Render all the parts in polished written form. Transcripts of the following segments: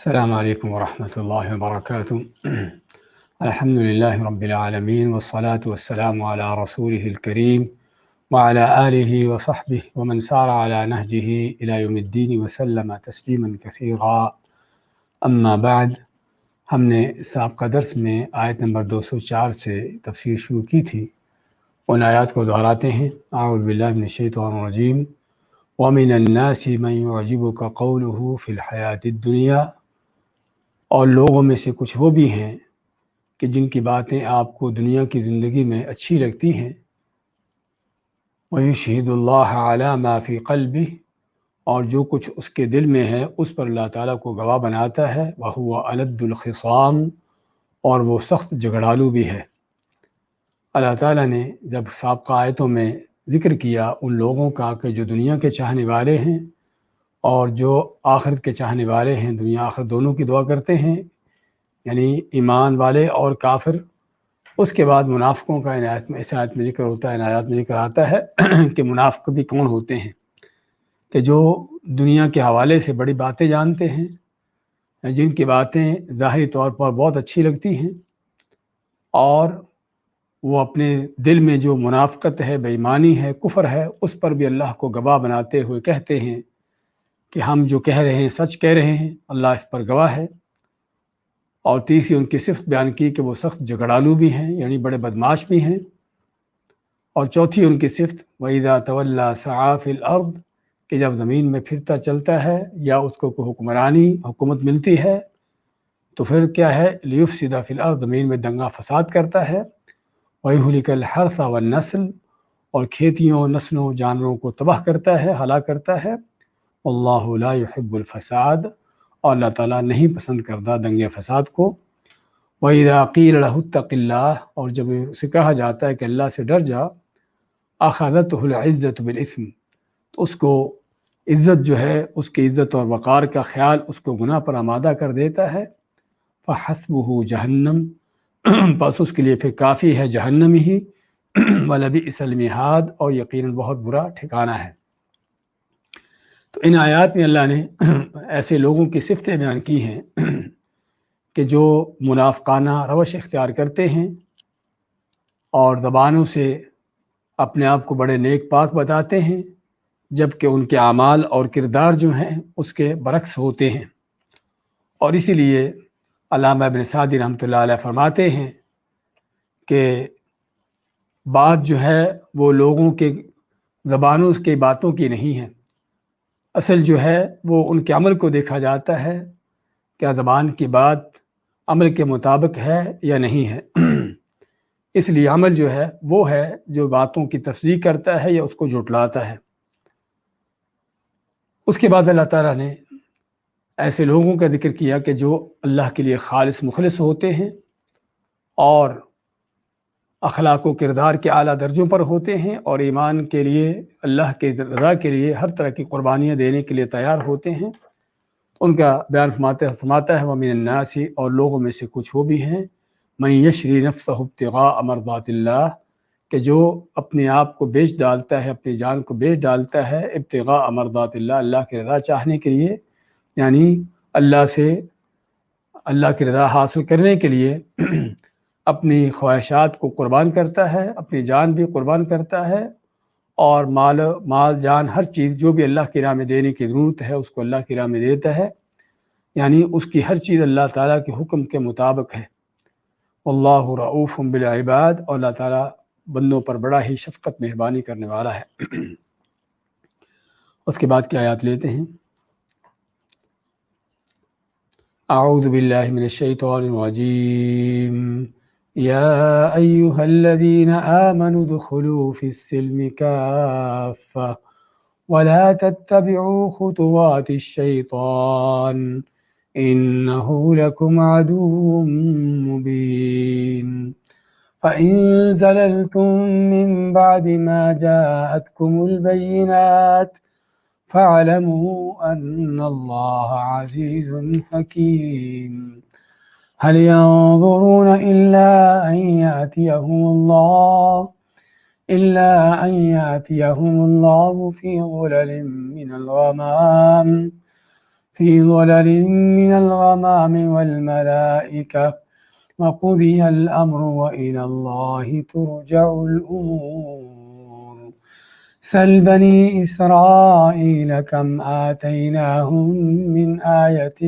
السلام علیکم ورحمۃ اللہ وبرکاتہ۔ الحمد للہ رب العالمین والصلاة والسلام علی رسولہ الکریم وعلی آلہ وصحبہ ومن سار علی نہجہ الی یوم الدین وسلم تسلیما کثیرا، اما بعد۔ ہم نے سابقہ درس میں آیت نمبر 204 سے تفسیر شروع کی تھی، ان آیات کو دہراتے ہیں۔ اعوذ باللہ من الشیطان الرجیم، وَمِنَ النَّاسِ مَن يُعْجِبُكَ قَوْلُهُ فِي الْحَيَاةِ الدُّنْيَا، اور لوگوں میں سے کچھ وہ بھی ہیں کہ جن کی باتیں آپ کو دنیا کی زندگی میں اچھی لگتی ہیں۔ وَيُشْهِدُ اللَّهَ عَلَى مَا فِي قَلْبِهِ، اور جو کچھ اس کے دل میں ہے اس پر اللہ تعالیٰ کو گواہ بناتا ہے۔ وَهُوَ أَلَدُّ الْخِصَامِ، اور وہ سخت جھگڑالو بھی ہے۔ اللہ تعالیٰ نے جب سابقہ آیتوں میں ذکر کیا ان لوگوں کا کہ جو دنیا کے چاہنے والے ہیں اور جو آخرت کے چاہنے والے ہیں، دنیا آخرت دونوں کی دعا کرتے ہیں، یعنی ایمان والے اور کافر، اس کے بعد منافقوں کا اس آیت میں ذکر ہوتا ہے، ان آیات میں ذکر آتا ہے کہ منافق بھی کون ہوتے ہیں، کہ جو دنیا کے حوالے سے بڑی باتیں جانتے ہیں، جن کی باتیں ظاہری طور پر بہت اچھی لگتی ہیں، اور وہ اپنے دل میں جو منافقت ہے، بے ایمانی ہے، کفر ہے، اس پر بھی اللہ کو گواہ بناتے ہوئے کہتے ہیں کہ ہم جو کہہ رہے ہیں سچ کہہ رہے ہیں، اللہ اس پر گواہ ہے۔ اور تیسری ان کی صفت بیان کی کہ وہ سخت جھگڑالو بھی ہیں، یعنی بڑے بدماش بھی ہیں۔ اور چوتھی ان کی صفت وَإِذَا تَوَلَّى سَعَىٰ فِي الْأَرْضِ، کہ جب زمین میں پھرتا چلتا ہے یا اس کو کوئی حکومت ملتی ہے تو پھر کیا ہے، لِيُفْسِدَ فِي الْأَرْضِ، زمین میں دنگا فساد کرتا ہے۔ وَيُهْلِكَ الْحَرْثَ وَالنَّسْلَ، اور کھیتیوں، نسلوں، جانوروں کو تباہ کرتا ہے، ہلاک کرتا ہے۔ وَاللَّهُ لَا يُحِبُّ الْفَسَادَ، اور اللہ تعالیٰ نہیں پسند کرتا دنگے فساد کو۔ وَإِذَا قِيلَ لَهُ اتَّقِ اللَّهَ، اور جب اسے کہا جاتا ہے کہ اللہ سے ڈر جا، أَخَذَتْهُ الْعِزَّةُ بِالْإِثْمِ، تو اس کو عزت جو ہے، اس کی عزت اور وقار کا خیال اس کو گناہ پر آمادہ کر دیتا ہے۔ فَحَسْبُهُ جَهَنَّمُ، بس اس کے لیے پھر کافی ہے جہنم ہی۔ وَلَبِئْسَ الْمِہَادُ، اور یقیناً بہت برا ٹھکانہ ہے۔ تو ان آیات میں اللہ نے ایسے لوگوں کی صفتیں بیان کی ہیں کہ جو منافقانہ روش اختیار کرتے ہیں اور زبانوں سے اپنے آپ کو بڑے نیک پاک بتاتے ہیں، جبکہ ان کے اعمال اور کردار جو ہیں اس کے برعکس ہوتے ہیں۔ اور اسی لیے علامہ ابن سعدی رحمۃ اللہ علیہ فرماتے ہیں کہ بات جو ہے وہ لوگوں کے زبانوں کی باتوں کی نہیں ہے، اصل جو ہے وہ ان کے عمل کو دیکھا جاتا ہے، کیا زبان کی بات عمل کے مطابق ہے یا نہیں ہے۔ اس لیے عمل جو ہے وہ ہے جو باتوں کی تصدیق کرتا ہے یا اس کو جھٹلاتا ہے۔ اس کے بعد اللہ تعالیٰ نے ایسے لوگوں کا ذکر کیا کہ جو اللہ کے لیے خالص مخلص ہوتے ہیں اور اخلاق و کردار کے اعلیٰ درجوں پر ہوتے ہیں، اور ایمان کے لیے، اللہ کے رضا کے لیے ہر طرح کی قربانیاں دینے کے لیے تیار ہوتے ہیں۔ ان کا بیان فرماتا ہے وَمِنَ النَّاسِ، اور لوگوں میں سے کچھ وہ بھی ہیں، مَن يَشْرِي نَفْسَهُ ابْتِغَاءَ مَرْضَاتِ اللَّهِ، کہ جو اپنے آپ کو بیچ ڈالتا ہے، اپنی جان کو بیچ ڈالتا ہے، ابتغاء مرضات اللہ، اللہ کی رضا چاہنے کے لیے، یعنی اللہ کی رضا حاصل کرنے کے لیے اپنی خواہشات کو قربان کرتا ہے، اپنی جان بھی قربان کرتا ہے، اور مال جان ہر چیز جو بھی اللہ کی راہ میں دینے کی ضرورت ہے اس کو اللہ کی راہ میں دیتا ہے، یعنی اس کی ہر چیز اللہ تعالیٰ کے حکم کے مطابق ہے۔ واللہ رؤوف بالعباد، اور اللہ تعالیٰ بندوں پر بڑا ہی شفقت مہربانی کرنے والا ہے۔ اس کے بعد کی آیات لیتے ہیں۔ اعوذ باللہ من الشیطان الرجیم، یا ایہا الذین آمنوا ادخلوا فی السلم کافہ ولا تتبعوا خطوات الشیطان انہ لکم عدو مبین، فَإِن زَلَلْتُم مِّن بَعْدِ مَا جَاءَتْكُمُ الْبَيِّنَاتُ فَاعْلَمُوا أَنَّ اللَّهَ عَزِيزٌ حَكِيمٌ، هَلْ يَنظُرُونَ إِلَّا أَن يَأْتِيَهُمُ اللَّهُ فِي ظُلَلٍ مِّنَ الْغَمَامِ في ظلل من الغمام والملائكة وقضي الأمر وإلى الله ترجع الأمور سل بني إسرائيل كم آتيناهم من آية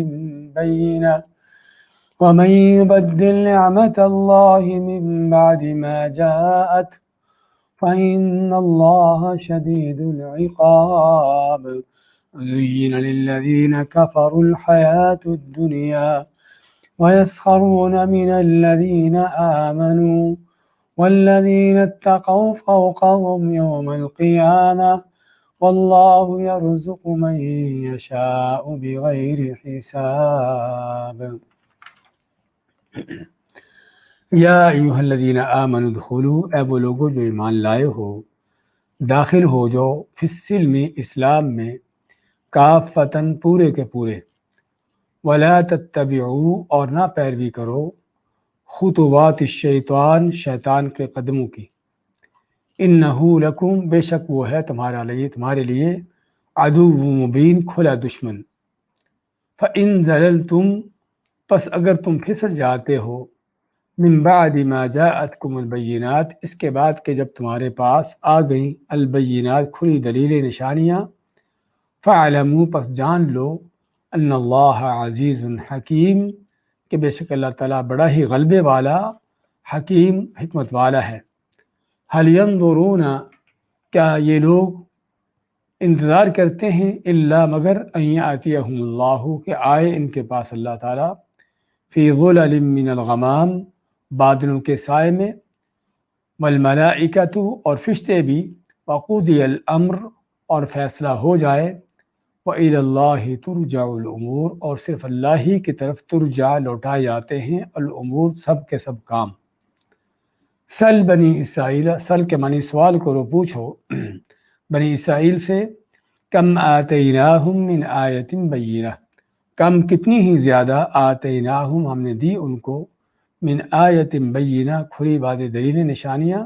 بينة ومن يبدل نعمة الله من بعد ما جاءت فإن الله شديد العقاب زين للذين كفروا الحياة الدنيا ويسخرون من الذين آمنوا والذين اتقوا فوقهم يوم القيامة والله يرزق من يشاء بغير حساب یا ایھا الذین آمنوا ادخلوا، اے وہ لوگوں جو ایمان لائے ہو، داخل ہو جو فی السلم اسلام میں، کافتاً پورے کے پورے، ولا تتبعوا اور نہ پیروی کرو، خطوات الشیطان شیطان کے قدموں کی، انہ لکم بے شک وہ ہے تمہارے لیے عدو مبین کھلا دشمن، فإن زللتم پس اگر تم پھسل جاتے ہو، من بعد ما جاءتکم البینات اس کے بعد کہ جب تمہارے پاس آ گئیں البینات کھلی دلیلیں نشانیاں، فاعلموا پس جان لو ان اللہ عزیز حکیم کہ بے شک اللہ تعالیٰ بڑا ہی غلبے والا، حکیم حکمت والا ہے۔ هل ينظرون کیا یہ لوگ انتظار کرتے ہیں الا مگر ان یاتیہم اللہ کہ آئے ان کے پاس اللہ تعالیٰ، فی ظلل من الغمام بادلوں کے سائے میں، والملائکۃ اور فرشتے بھی، وقضی الامر اور فیصلہ ہو جائے، وإلی اللہ ترجع الامور اور صرف اللہ ہی کی طرف ترجع لوٹائے جاتے ہیں الامور سب کے سب کام۔ سل بنی اسرائیل، سل کے معنی سوال کرو پوچھو بنی اسرائیل سے، کم آتیناہم من آیت بینہ، کم کتنی ہی زیادہ، آتیناہم ہم نے دی ان کو، من آیت بینہ کھلی واضح دلیل نشانیاں،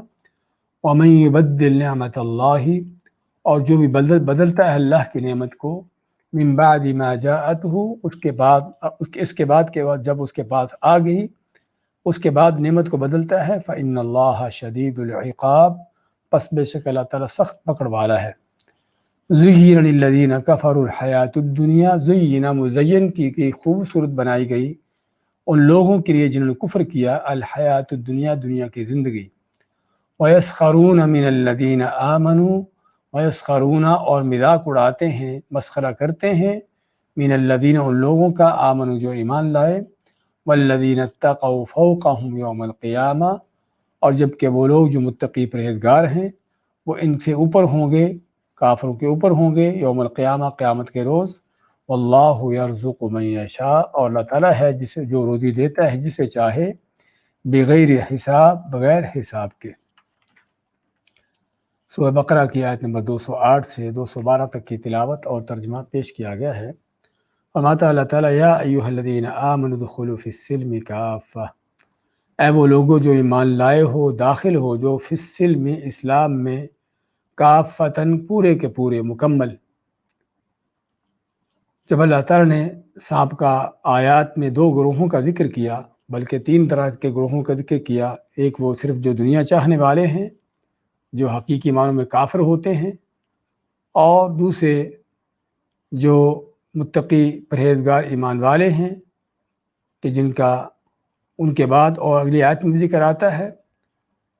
ومن یبدل نعمت اللہ اور جو بھی بدلتا ہے اللہ کی نعمت کو، من بعد ما جاءتہ اس کے بعد جب اس کے پاس آ گئی، اس کے بعد نعمت کو بدلتا ہے، فإن اللہ شدید العقاب پس بے شک اللہ تعالیٰ سخت پکڑ والا ہے۔ زین للذین کفروا الحیات الدنیا، زین مزین کی گئی، خوبصورت بنائی گئی ان لوگوں کے لیے جنہوں نے کفر کیا، الحیات الدنیا دنیا کی زندگی، ویسخرون من الذین آمنوا، ویسخرون اور مذاق اڑاتے ہیں، مسخرہ کرتے ہیں، من الذین ان لوگوں کا، آمنوا جو ایمان لائے، والذین اتقوا فوقهم یوم القیامہ اور جبکہ وہ لوگ جو متقی پرہیزگار ہیں وہ ان سے اوپر ہوں گے، کافروں کے اوپر ہوں گے یوم القیامہ قیامت کے روز، واللہ یرزق من یشاء اور اللہ تعالیٰ ہے جسے جو روزی دیتا ہے جسے چاہے، بغیر حساب بغیر حساب کے۔ سورہ بقرہ کی آیت نمبر 208 سے 212 تک کی تلاوت اور ترجمہ پیش کیا گیا ہے۔ فرماتا اللہ تعالیٰ، یا ایھا الذین آمنوا ادخلوا فی السلم کافہ، اے وہ لوگوں جو ایمان لائے ہو داخل ہو جو فی السلم اسلام میں، کافتاً پورے کے پورے مکمل۔ جب اللہ تعالیٰ نے سابقہ آیات میں 2 گروہوں کا ذکر کیا، بلکہ 3 طرح کے گروہوں کا ذکر کیا، ایک وہ صرف جو دنیا چاہنے والے ہیں جو حقیقی معنوں میں کافر ہوتے ہیں، اور دوسرے جو متقی پرہیزگار ایمان والے ہیں کہ جن کا ان کے بعد اور اگلی آیت میں ذکر آتا ہے،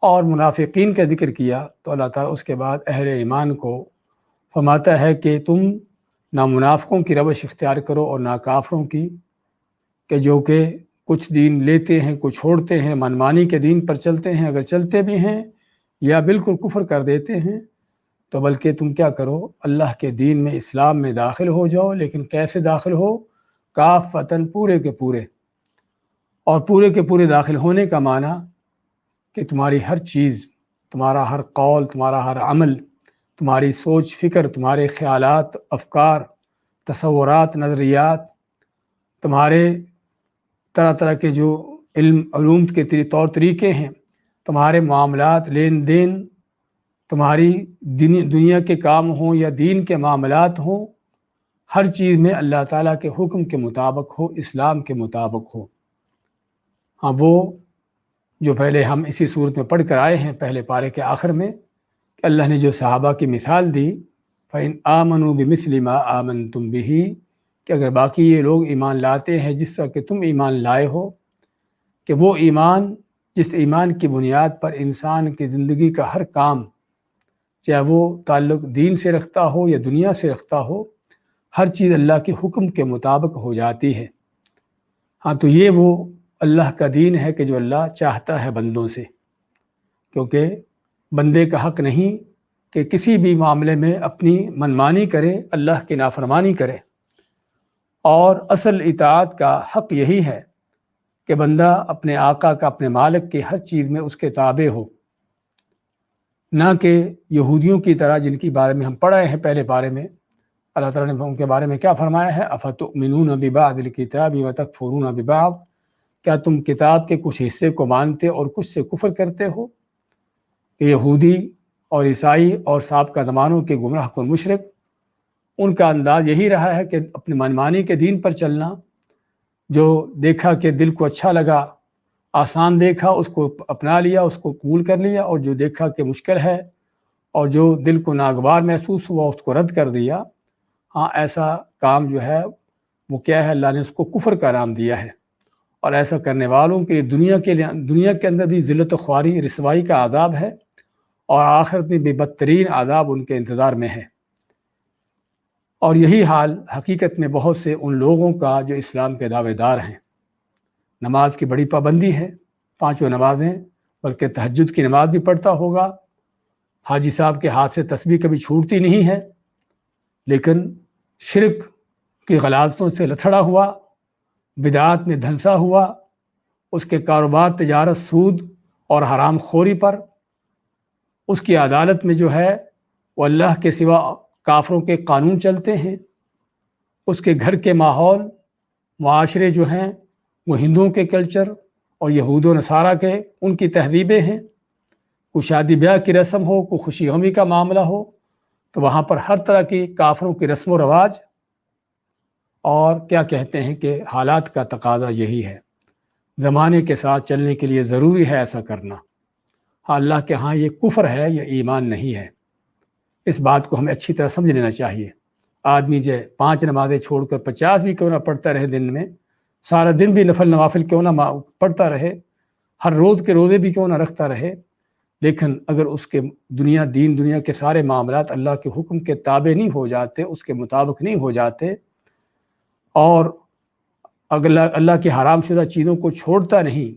اور منافقین کا ذکر کیا تو اللہ تعالیٰ اس کے بعد اہل ایمان کو فرماتا ہے کہ تم نہ منافقوں کی روش اختیار کرو اور نہ کافروں کی، کہ جو کہ کچھ دین لیتے ہیں کچھ چھوڑتے ہیں، منمانی کے دین پر چلتے ہیں، اگر چلتے بھی ہیں یا بالکل کفر کر دیتے ہیں، تو بلکہ تم کیا کرو، اللہ کے دین میں اسلام میں داخل ہو جاؤ، لیکن کیسے داخل ہو، کافتاً پورے کے پورے، اور پورے کے پورے داخل ہونے کا معنی کہ تمہاری ہر چیز، تمہارا ہر قول، تمہارا ہر عمل، تمہاری سوچ فکر، تمہارے خیالات، افکار، تصورات، نظریات، تمہارے طرح طرح کے جو علوم کے طور طریقے ہیں، تمہارے معاملات، لین دین، تمہاری دنیا کے کام ہوں یا دین کے معاملات ہوں، ہر چیز میں اللہ تعالیٰ کے حکم کے مطابق ہو، اسلام کے مطابق ہو۔ ہاں وہ جو پہلے ہم اسی صورت میں پڑھ کر آئے ہیں پہلے پارے کے آخر میں، کہ اللہ نے جو صحابہ کی مثال دی، فَإِنْ آمَنُوا بِمِثْلِ مَا آمَنْتُمْ بِهِ، کہ اگر باقی یہ لوگ ایمان لاتے ہیں جس طرح کہ تم ایمان لائے ہو، کہ وہ ایمان جس ایمان کی بنیاد پر انسان کی زندگی کا ہر کام، چاہے وہ تعلق دین سے رکھتا ہو یا دنیا سے رکھتا ہو، ہر چیز اللہ کے حکم کے مطابق ہو جاتی ہے۔ ہاں تو یہ وہ اللہ کا دین ہے کہ جو اللہ چاہتا ہے بندوں سے، کیونکہ بندے کا حق نہیں کہ کسی بھی معاملے میں اپنی منمانی کرے، اللہ کی نافرمانی کرے، اور اصل اطاعت کا حق یہی ہے کہ بندہ اپنے آقا کا، اپنے مالک کے ہر چیز میں اس کے تابع ہو، نہ کہ یہودیوں کی طرح جن کے بارے میں ہم پڑھ رہے ہیں پہلے بارے میں۔ اللہ تعالیٰ نے ان کے بارے میں کیا فرمایا ہے؟ افتؤمنون ببعض الکتاب وتکفرون ببعض، کیا تم کتاب کے کچھ حصے کو مانتے اور کچھ سے کفر کرتے ہو؟ کہ یہودی اور عیسائی اور سابقہ زمانوں کے گمراہ کن مشرک، ان کا انداز یہی رہا ہے کہ اپنی منمانی کے دین پر چلنا، جو دیکھا کہ دل کو اچھا لگا، آسان دیکھا اس کو اپنا لیا، اس کو قبول کر لیا، اور جو دیکھا کہ مشکل ہے اور جو دل کو ناگوار محسوس ہوا اس کو رد کر دیا۔ ہاں ایسا کام جو ہے وہ کیا ہے؟ اللہ نے اس کو کفر کا نام دیا ہے، اور ایسا کرنے والوں کے لیے دنیا کے اندر بھی ذلت و خواری، رسوائی کا عذاب ہے، اور آخرت میں بھی بدترین عذاب ان کے انتظار میں ہے۔ اور یہی حال حقیقت میں بہت سے ان لوگوں کا جو اسلام کے دعوے دار ہیں۔ نماز کی بڑی پابندی ہے، 5 نمازیں، بلکہ تہجد کی نماز بھی پڑھتا ہوگا، حاجی صاحب کے ہاتھ سے تسبیح کبھی چھوٹتی نہیں ہے، لیکن شرک کی غلاظتوں سے لتھڑا ہوا، بدعات میں دھنسا ہوا، اس کے کاروبار، تجارت، سود اور حرام خوری پر، اس کی عدالت میں جو ہے وہ اللہ کے سوا کافروں کے قانون چلتے ہیں، اس کے گھر کے ماحول، معاشرے جو ہیں وہ ہندوؤں کے کلچر اور یہود و نصارہ کے ان کی تہذیبیں ہیں۔ کوئی شادی بیاہ کی رسم ہو، کوئی خوشی غمی کا معاملہ ہو، تو وہاں پر ہر طرح کی کافروں کی رسم و رواج، اور کیا کہتے ہیں کہ حالات کا تقاضا یہی ہے، زمانے کے ساتھ چلنے کے لیے ضروری ہے ایسا کرنا۔ ہاں اللہ کے ہاں یہ کفر ہے، یہ ایمان نہیں ہے۔ اس بات کو ہمیں اچھی طرح سمجھ لینا چاہیے۔ آدمی جو 5 نمازیں چھوڑ کر 50 بھی کیوں نہ پڑھتا رہے، دن میں سارا دن بھی نفل نوافل کیوں نہ پڑھتا رہے، ہر روز کے روزے بھی کیوں نہ رکھتا رہے، لیکن اگر اس کے دنیا کے سارے معاملات اللہ کے حکم کے تابع نہیں ہو جاتے، اس کے مطابق نہیں ہو جاتے، اور اگر اللہ کی حرام شدہ چیزوں کو چھوڑتا نہیں،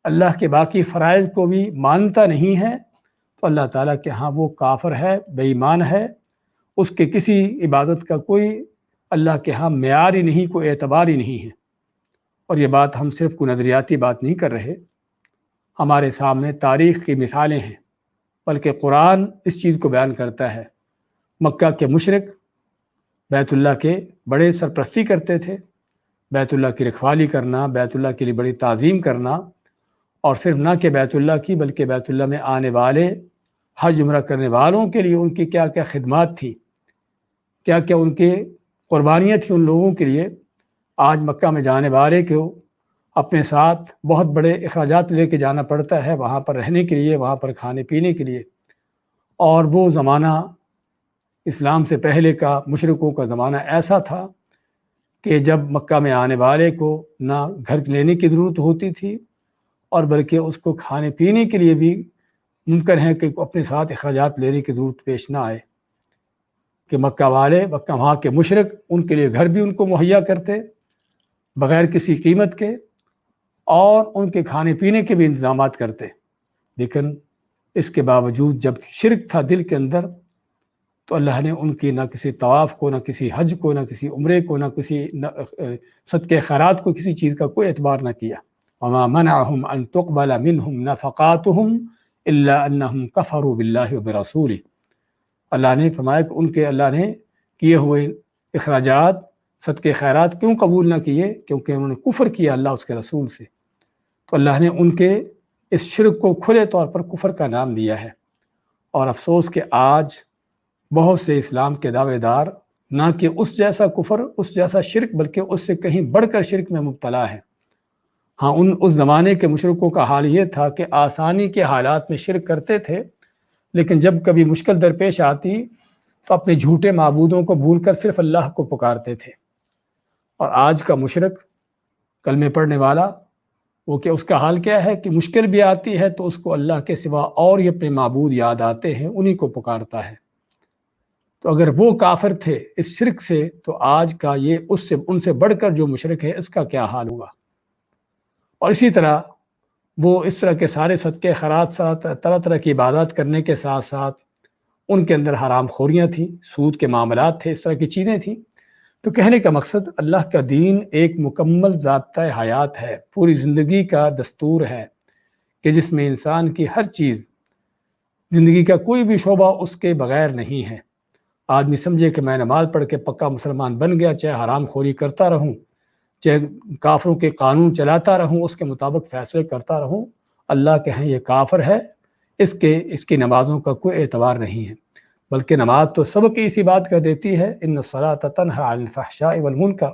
اللہ کے باقی فرائض کو بھی مانتا نہیں ہے، تو اللہ تعالیٰ کے ہاں وہ کافر ہے، بے ایمان ہے، اس کے کسی عبادت کا کوئی اللہ کے ہاں معیار ہی نہیں، کوئی اعتبار ہی نہیں ہے۔ اور یہ بات ہم صرف کوئی نظریاتی بات نہیں کر رہے، ہمارے سامنے تاریخ کی مثالیں ہیں، بلکہ قرآن اس چیز کو بیان کرتا ہے۔ مکہ کے مشرک بیت اللہ کے بڑے سرپرستی کرتے تھے، بیت اللہ کی رکھوالی کرنا، بیت اللہ کے لیے بڑی تعظیم کرنا، اور صرف نہ کہ بیت اللہ کی بلکہ بیت اللہ میں آنے والے حج عمرہ کرنے والوں کے لیے ان کی کیا کیا خدمات تھی، کیا کیا ان کے قربانیاں تھیں ان لوگوں کے لیے۔ آج مکہ میں جانے والے کو اپنے ساتھ بہت بڑے اخراجات لے کے جانا پڑتا ہے، وہاں پر رہنے کے لیے، وہاں پر کھانے پینے کے لیے۔ اور وہ زمانہ اسلام سے پہلے کا مشرکوں کا زمانہ ایسا تھا کہ جب مکہ میں آنے والے کو نہ گھر لینے کی ضرورت ہوتی تھی، اور بلکہ اس کو کھانے پینے کے لیے بھی ممکن ہے کہ اپنے ساتھ اخراجات لینے کی ضرورت پیش نہ آئے، کہ مکہ والے، وہاں کے مشرک ان کے لیے گھر بھی ان کو مہیا کرتے بغیر کسی قیمت کے، اور ان کے کھانے پینے کے بھی انتظامات کرتے۔ لیکن اس کے باوجود جب شرک تھا دل کے اندر، تو اللہ نے ان کی نہ کسی طواف کو، نہ کسی حج کو، نہ کسی عمرے کو، نہ کسی صدقے خیرات کو، کسی چیز کا کوئی اعتبار نہ کیا۔ وما منعهم ان تقبل منهم نفقاتهم الا انهم كفروا بالله وبرسوله، اللہ نے فرمایا کہ ان کے اللہ نے کیے ہوئے اخراجات، صدقے خیرات کیوں قبول نہ کیے؟ کیونکہ انہوں نے کفر کیا اللہ اس کے رسول سے۔ تو اللہ نے ان کے اس شرک کو کھلے طور پر کفر کا نام دیا ہے۔ اور افسوس کہ آج بہت سے اسلام کے دعوے دار نہ کہ اس جیسا کفر، اس جیسا شرک، بلکہ اس سے کہیں بڑھ کر شرک میں مبتلا ہے۔ ہاں، اس زمانے کے مشرکوں کا حال یہ تھا کہ آسانی کے حالات میں شرک کرتے تھے، لیکن جب کبھی مشکل درپیش آتی تو اپنے جھوٹے معبودوں کو بھول کر صرف اللہ کو پکارتے تھے۔ اور آج کا مشرک، کلمے پڑھنے والا، وہ کہ اس کا حال کیا ہے کہ مشکل بھی آتی ہے تو اس کو اللہ کے سوا اور ہی اپنے معبود یاد آتے ہیں، انہی کو پکارتا ہے۔ تو اگر وہ کافر تھے اس شرک سے، تو آج کا یہ ان سے بڑھ کر جو مشرک ہے اس کا کیا حال ہوگا۔ اور اسی طرح وہ اس طرح کے سارے صدقے خیرات، ساتھ طرح طرح کی عبادات کرنے کے ساتھ ساتھ ان کے اندر حرام خوریاں تھیں، سود کے معاملات تھے، اس طرح کی چیزیں تھیں۔ تو کہنے کا مقصد، اللہ کا دین ایک مکمل ضابطۂ حیات ہے، پوری زندگی کا دستور ہے کہ جس میں انسان کی ہر چیز، زندگی کا کوئی بھی شعبہ اس کے بغیر نہیں ہے۔ آدمی سمجھے کہ میں نماز پڑھ کے پکا مسلمان بن گیا، چاہے حرام خوری کرتا رہوں، چاہے کافروں کے قانون چلاتا رہوں، اس کے مطابق فیصلے کرتا رہوں، اللہ کہ ہیں یہ کافر ہے، اس کی نمازوں کا کوئی اعتبار نہیں ہے۔ بلکہ نماز تو سبق اسی بات کا دیتی ہے، ان الصلاۃ تنہی عن الفحشاء والمنکر،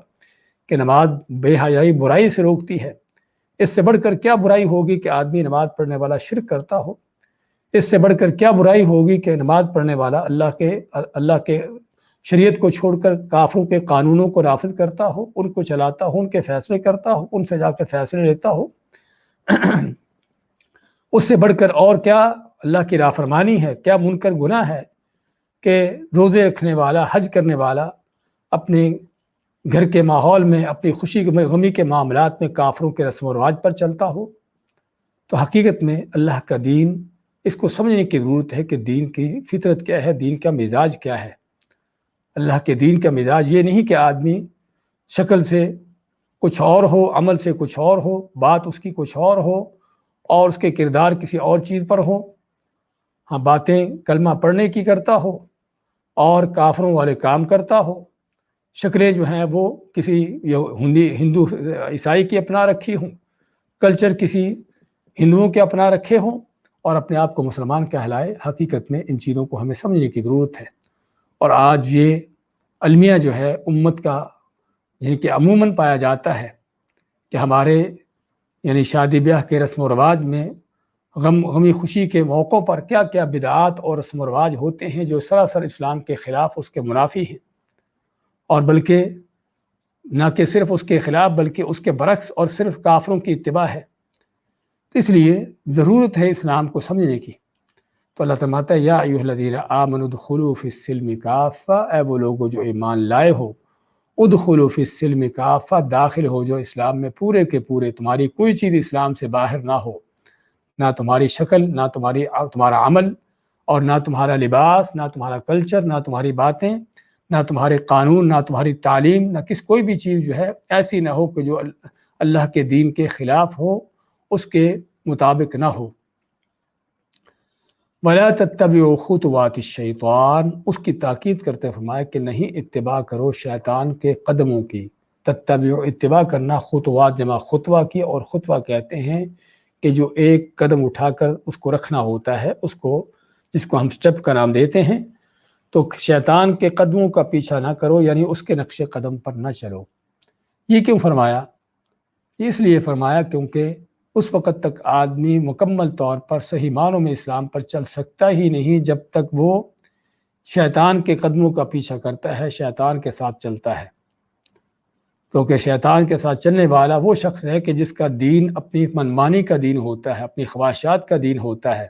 کہ نماز بے حیائی، برائی سے روکتی ہے۔ اس سے بڑھ کر کیا برائی ہوگی کہ آدمی نماز پڑھنے والا شرک کرتا ہو؟ اس سے بڑھ کر کیا برائی ہوگی کہ نماز پڑھنے والا اللہ کے شریعت کو چھوڑ کر کافروں کے قانونوں کو نافذ کرتا ہو، ان کو چلاتا ہو، ان کے فیصلے کرتا ہو، ان سے جا کے فیصلے لیتا ہو؟ اس سے بڑھ کر اور کیا اللہ کی نافرمانی ہے، کیا منکر گناہ ہے کہ روزے رکھنے والا، حج کرنے والا اپنے گھر کے ماحول میں، اپنی خوشی غمی کے معاملات میں کافروں کے رسم و رواج پر چلتا ہو؟ تو حقیقت میں اللہ کا دین، اس کو سمجھنے کی ضرورت ہے کہ دین کی فطرت کیا ہے، دین کا مزاج کیا ہے۔ اللہ کے دین کا مزاج یہ نہیں کہ آدمی شکل سے کچھ اور ہو، عمل سے کچھ اور ہو، بات اس کی کچھ اور ہو، اور اس کے کردار کسی اور چیز پر ہو۔ ہاں، باتیں کلمہ پڑھنے کی کرتا ہو اور کافروں والے کام کرتا ہو، شکلیں جو ہیں وہ کسی ہندو عیسائی کی اپنا رکھی ہوں، کلچر کسی ہندوؤں کے اپنا رکھے ہوں، اور اپنے آپ کو مسلمان کہلائے۔ حقیقت میں ان چیزوں کو ہمیں سمجھنے کی ضرورت ہے۔ اور آج یہ المیہ جو ہے امت کا، یعنی کہ عموماً پایا جاتا ہے کہ ہمارے یعنی شادی بیاہ کے رسم و رواج میں، غمی خوشی کے موقعوں پر کیا کیا بدعات اور رسم و رواج ہوتے ہیں جو سراسر اسلام کے خلاف، اس کے منافی ہیں، اور بلکہ نہ کہ صرف اس کے خلاف بلکہ اس کے برعکس اور صرف کافروں کی اتباع ہے۔ اس لیے ضرورت ہے اسلام کو سمجھنے کی۔ تو اللہ فرماتا ہے، یا ایھا الذین آمنوا ادخلوا فی السلم کافہ، اے وہ لوگو جو ایمان لائے ہو، ادخلوا فی السلم کافہ، داخل ہو جو اسلام میں پورے کے پورے، تمہاری کوئی چیز اسلام سے باہر نہ ہو، نہ تمہاری شکل، نہ تمہارا عمل، اور نہ تمہارا لباس، نہ تمہارا کلچر، نہ تمہاری باتیں، نہ تمہارے قانون، نہ تمہاری تعلیم، نہ کوئی بھی چیز جو ہے ایسی نہ ہو کہ جو اللہ کے دین کے خلاف ہو، اس کے مطابق نہ ہو۔ وَلَا تَتَّبِعُوا خُطُوَاتِ الشَّيْطَانِ، اس کی تاکید کرتے فرمایا کہ نہیں اتباع کرو شیطان کے قدموں کی۔ تتبعوا، اتباع کرنا، خطوات جمع خطوہ کی، اور خطوہ کہتے ہیں کہ جو ایک قدم اٹھا کر اس کو رکھنا ہوتا ہے، جس کو ہم سٹیپ کا نام دیتے ہیں۔ تو شیطان کے قدموں کا پیچھا نہ کرو، یعنی اس کے نقش قدم پر نہ چلو۔ یہ کیوں فرمایا؟ اس لیے فرمایا کیونکہ اس وقت تک آدمی مکمل طور پر صحیح معنوں میں اسلام پر چل سکتا ہی نہیں جب تک وہ شیطان کے قدموں کا پیچھا کرتا ہے، شیطان کے ساتھ چلتا ہے۔ کیونکہ شیطان کے ساتھ چلنے والا وہ شخص ہے کہ جس کا دین اپنی منمانی کا دین ہوتا ہے، اپنی خواہشات کا دین ہوتا ہے،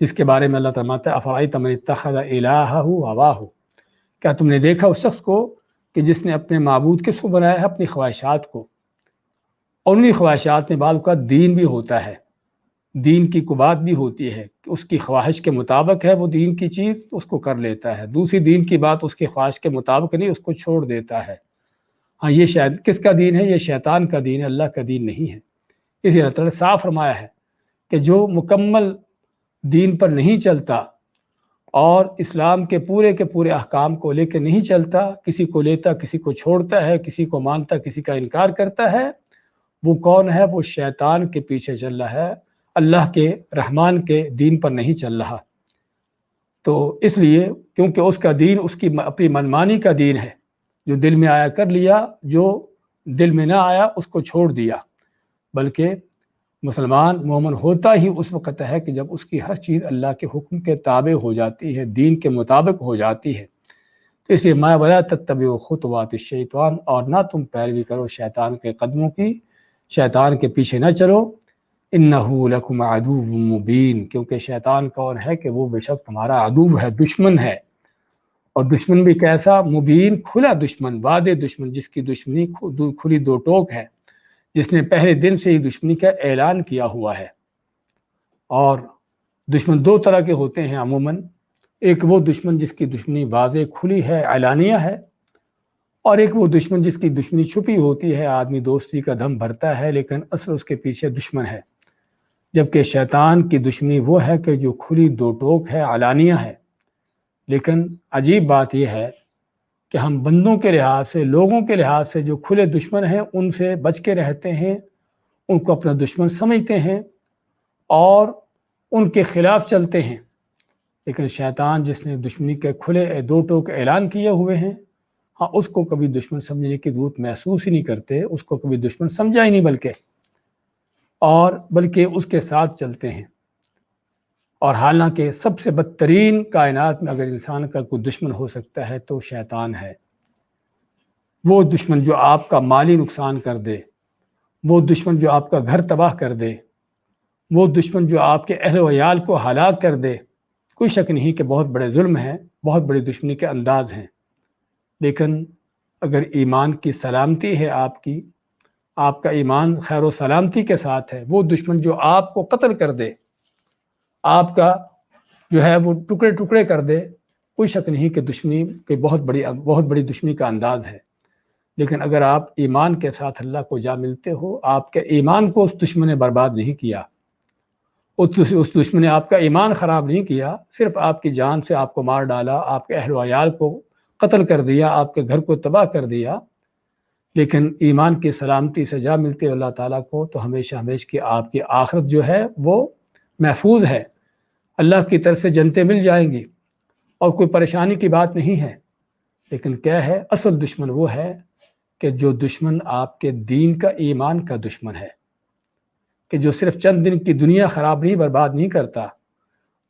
جس کے بارے میں اللہ تعالیٰ فرماتا ہے، افرأیت من اتخذ الہہ ہواہ، کیا تم نے دیکھا اس شخص کو کہ جس نے اپنے معبود کس کو بنایا ہے؟ اپنی خواہشات کو۔ اور انہی خواہشات میں بعض کا دین بھی ہوتا ہے، دین کی کو بات بھی ہوتی ہے کہ اس کی خواہش کے مطابق ہے وہ دین کی چیز، اس کو کر لیتا ہے، دوسری دین کی بات اس کی خواہش کے مطابق نہیں، اس کو چھوڑ دیتا ہے۔ ہاں، یہ شاید کس کا دین ہے؟ یہ شیطان کا دین ہے، اللہ کا دین نہیں ہے۔ اسی اللہ تعالیٰ نے صاف فرمایا ہے کہ جو مکمل دین پر نہیں چلتا اور اسلام کے پورے احکام کو لے کے نہیں چلتا، کسی کو لیتا کسی کو چھوڑتا ہے، کسی کو مانتا کسی کا انکار کرتا ہے، وہ کون ہے؟ وہ شیطان کے پیچھے چل رہا ہے، اللہ کے رحمان کے دین پر نہیں چل رہا۔ تو اس لیے کیونکہ اس کا دین اس کی اپنی منمانی کا دین ہے، جو دل میں آیا کر لیا، جو دل میں نہ آیا اس کو چھوڑ دیا، بلکہ مسلمان مومن ہوتا ہی اس وقت ہے کہ جب اس کی ہر چیز اللہ کے حکم کے تابع ہو جاتی ہے، دین کے مطابق ہو جاتی ہے۔ تو اس لیے ما ولا تتبعوا خطوات الشیطان، اور نہ تم پیروی کرو شیطان کے قدموں کی، شیطان کے پیچھے نہ چلو۔ انہ لکم عدو مبین، کیونکہ شیطان کون ہے کہ وہ بے شک تمہارا عدو ہے، دشمن ہے، اور دشمن بھی کیسا؟ مبین، کھلا دشمن، واضح دشمن، جس کی دشمنی کھلی دو ٹوک ہے، جس نے پہلے دن سے ہی دشمنی کا اعلان کیا ہوا ہے۔ اور دشمن دو طرح کے ہوتے ہیں عموماً، ایک وہ دشمن جس کی دشمنی واضح کھلی ہے، اعلانیہ ہے، اور ایک وہ دشمن جس کی دشمنی چھپی ہوتی ہے، آدمی دوستی کا دم بھرتا ہے لیکن اصل اس کے پیچھے دشمن ہے۔ جبکہ شیطان کی دشمنی وہ ہے کہ جو کھلی دو ٹوک ہے، اعلانیہ ہے۔ لیکن عجیب بات یہ ہے کہ ہم بندوں کے لحاظ سے، لوگوں کے لحاظ سے جو کھلے دشمن ہیں ان سے بچ کے رہتے ہیں، ان کو اپنا دشمن سمجھتے ہیں اور ان کے خلاف چلتے ہیں۔ لیکن شیطان جس نے دشمنی کے کھلے دو ٹوک اعلان کیے ہوئے ہیں، ہاں اس کو کبھی دشمن سمجھنے کی ضرورت محسوس ہی نہیں کرتے، اس کو کبھی دشمن سمجھا ہی نہیں بلکہ اس کے ساتھ چلتے ہیں۔ اور حالانکہ سب سے بدترین کائنات میں اگر انسان کا کوئی دشمن ہو سکتا ہے تو شیطان ہے۔ وہ دشمن جو آپ کا مالی نقصان کر دے، وہ دشمن جو آپ کا گھر تباہ کر دے، وہ دشمن جو آپ کے اہل و عیال کو ہلاک کر دے، کوئی شک نہیں کہ بہت بڑے ظلم ہیں، بہت بڑی دشمنی کے انداز ہیں۔ لیکن اگر ایمان کی سلامتی ہے، آپ کا ایمان خیر و سلامتی کے ساتھ ہے، وہ دشمن جو آپ کو قتل کر دے، آپ کا جو ہے وہ ٹکڑے ٹکڑے کر دے، کوئی شک نہیں کہ دشمنی کی بہت بڑی دشمنی کا انداز ہے۔ لیکن اگر آپ ایمان کے ساتھ اللہ کو جا ملتے ہو، آپ کے ایمان کو اس دشمن نے برباد نہیں کیا، اس دشمن نے آپ کا ایمان خراب نہیں کیا، صرف آپ کی جان سے آپ کو مار ڈالا، آپ کے اہل و عیال کو قتل کر دیا، آپ کے گھر کو تباہ کر دیا۔ لیکن ایمان کی سلامتی سے جا ملتے اللہ تعالیٰ کو تو ہمیشہ کی آپ کی آخرت جو ہے وہ محفوظ ہے، اللہ کی طرف سے جنتیں مل جائیں گی اور کوئی پریشانی کی بات نہیں ہے۔ لیکن کیا ہے؟ اصل دشمن وہ ہے کہ جو دشمن آپ کے دین کا، ایمان کا دشمن ہے، کہ جو صرف چند دن کی دنیا خراب نہیں، برباد نہیں کرتا،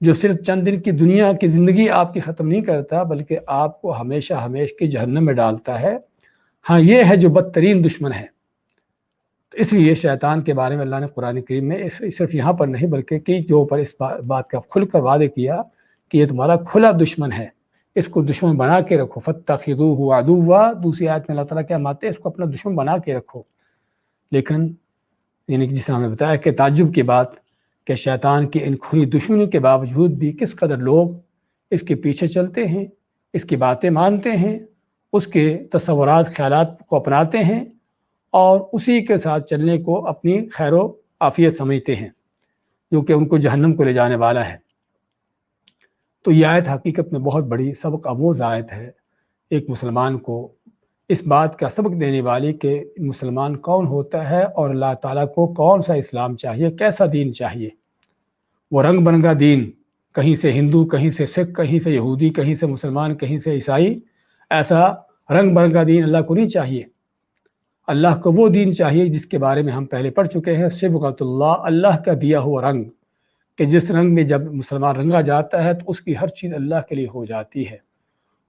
جو صرف چند دن کی دنیا کی زندگی آپ کی ختم نہیں کرتا بلکہ آپ کو ہمیشہ کی جہنم میں ڈالتا ہے، ہاں یہ ہے جو بدترین دشمن ہے۔ تو اس لیے شیطان کے بارے میں اللہ نے قرآن کریم میں صرف یہاں پر نہیں بلکہ کئی جگہوں پر اس بات کا کھل کر وعدہ کیا کہ یہ تمہارا کھلا دشمن ہے، اس کو دشمن بنا کے رکھو۔ فَاتَّخِذُوهُ عَدُوًّا، دوسری آیت میں اللہ تعالیٰ کیا ماتے ہیں؟ اس کو اپنا دشمن بنا کے رکھو۔ لیکن یعنی کہ جسے ہمیں بتایا کہ تعجب کی بات کہ شیطان کی ان کھلی دشمنی کے باوجود بھی کس قدر لوگ اس کے پیچھے چلتے ہیں، اس کی باتیں مانتے ہیں، اس کے تصورات، خیالات کو اپناتے ہیں اور اسی کے ساتھ چلنے کو اپنی خیر و عافیت سمجھتے ہیں، جو کہ ان کو جہنم کو لے جانے والا ہے۔ تو یہ آیت حقیقت میں بہت بڑی سبق آموز آیت ہے، ایک مسلمان کو اس بات کا سبق دینے والی کہ مسلمان کون ہوتا ہے اور اللہ تعالیٰ کو کون سا اسلام چاہیے، کیسا دین چاہیے۔ وہ رنگ برنگا دین، کہیں سے ہندو، کہیں سے سکھ، کہیں سے یہودی، کہیں سے مسلمان، کہیں سے عیسائی، ایسا رنگ برنگا دین اللہ کو نہیں چاہیے۔ اللہ کو وہ دین چاہیے جس کے بارے میں ہم پہلے پڑھ چکے ہیں، صبغۃ اللہ، اللہ کا دیا ہوا رنگ، کہ جس رنگ میں جب مسلمان رنگا جاتا ہے تو اس کی ہر چیز اللہ کے لیے ہو جاتی ہے،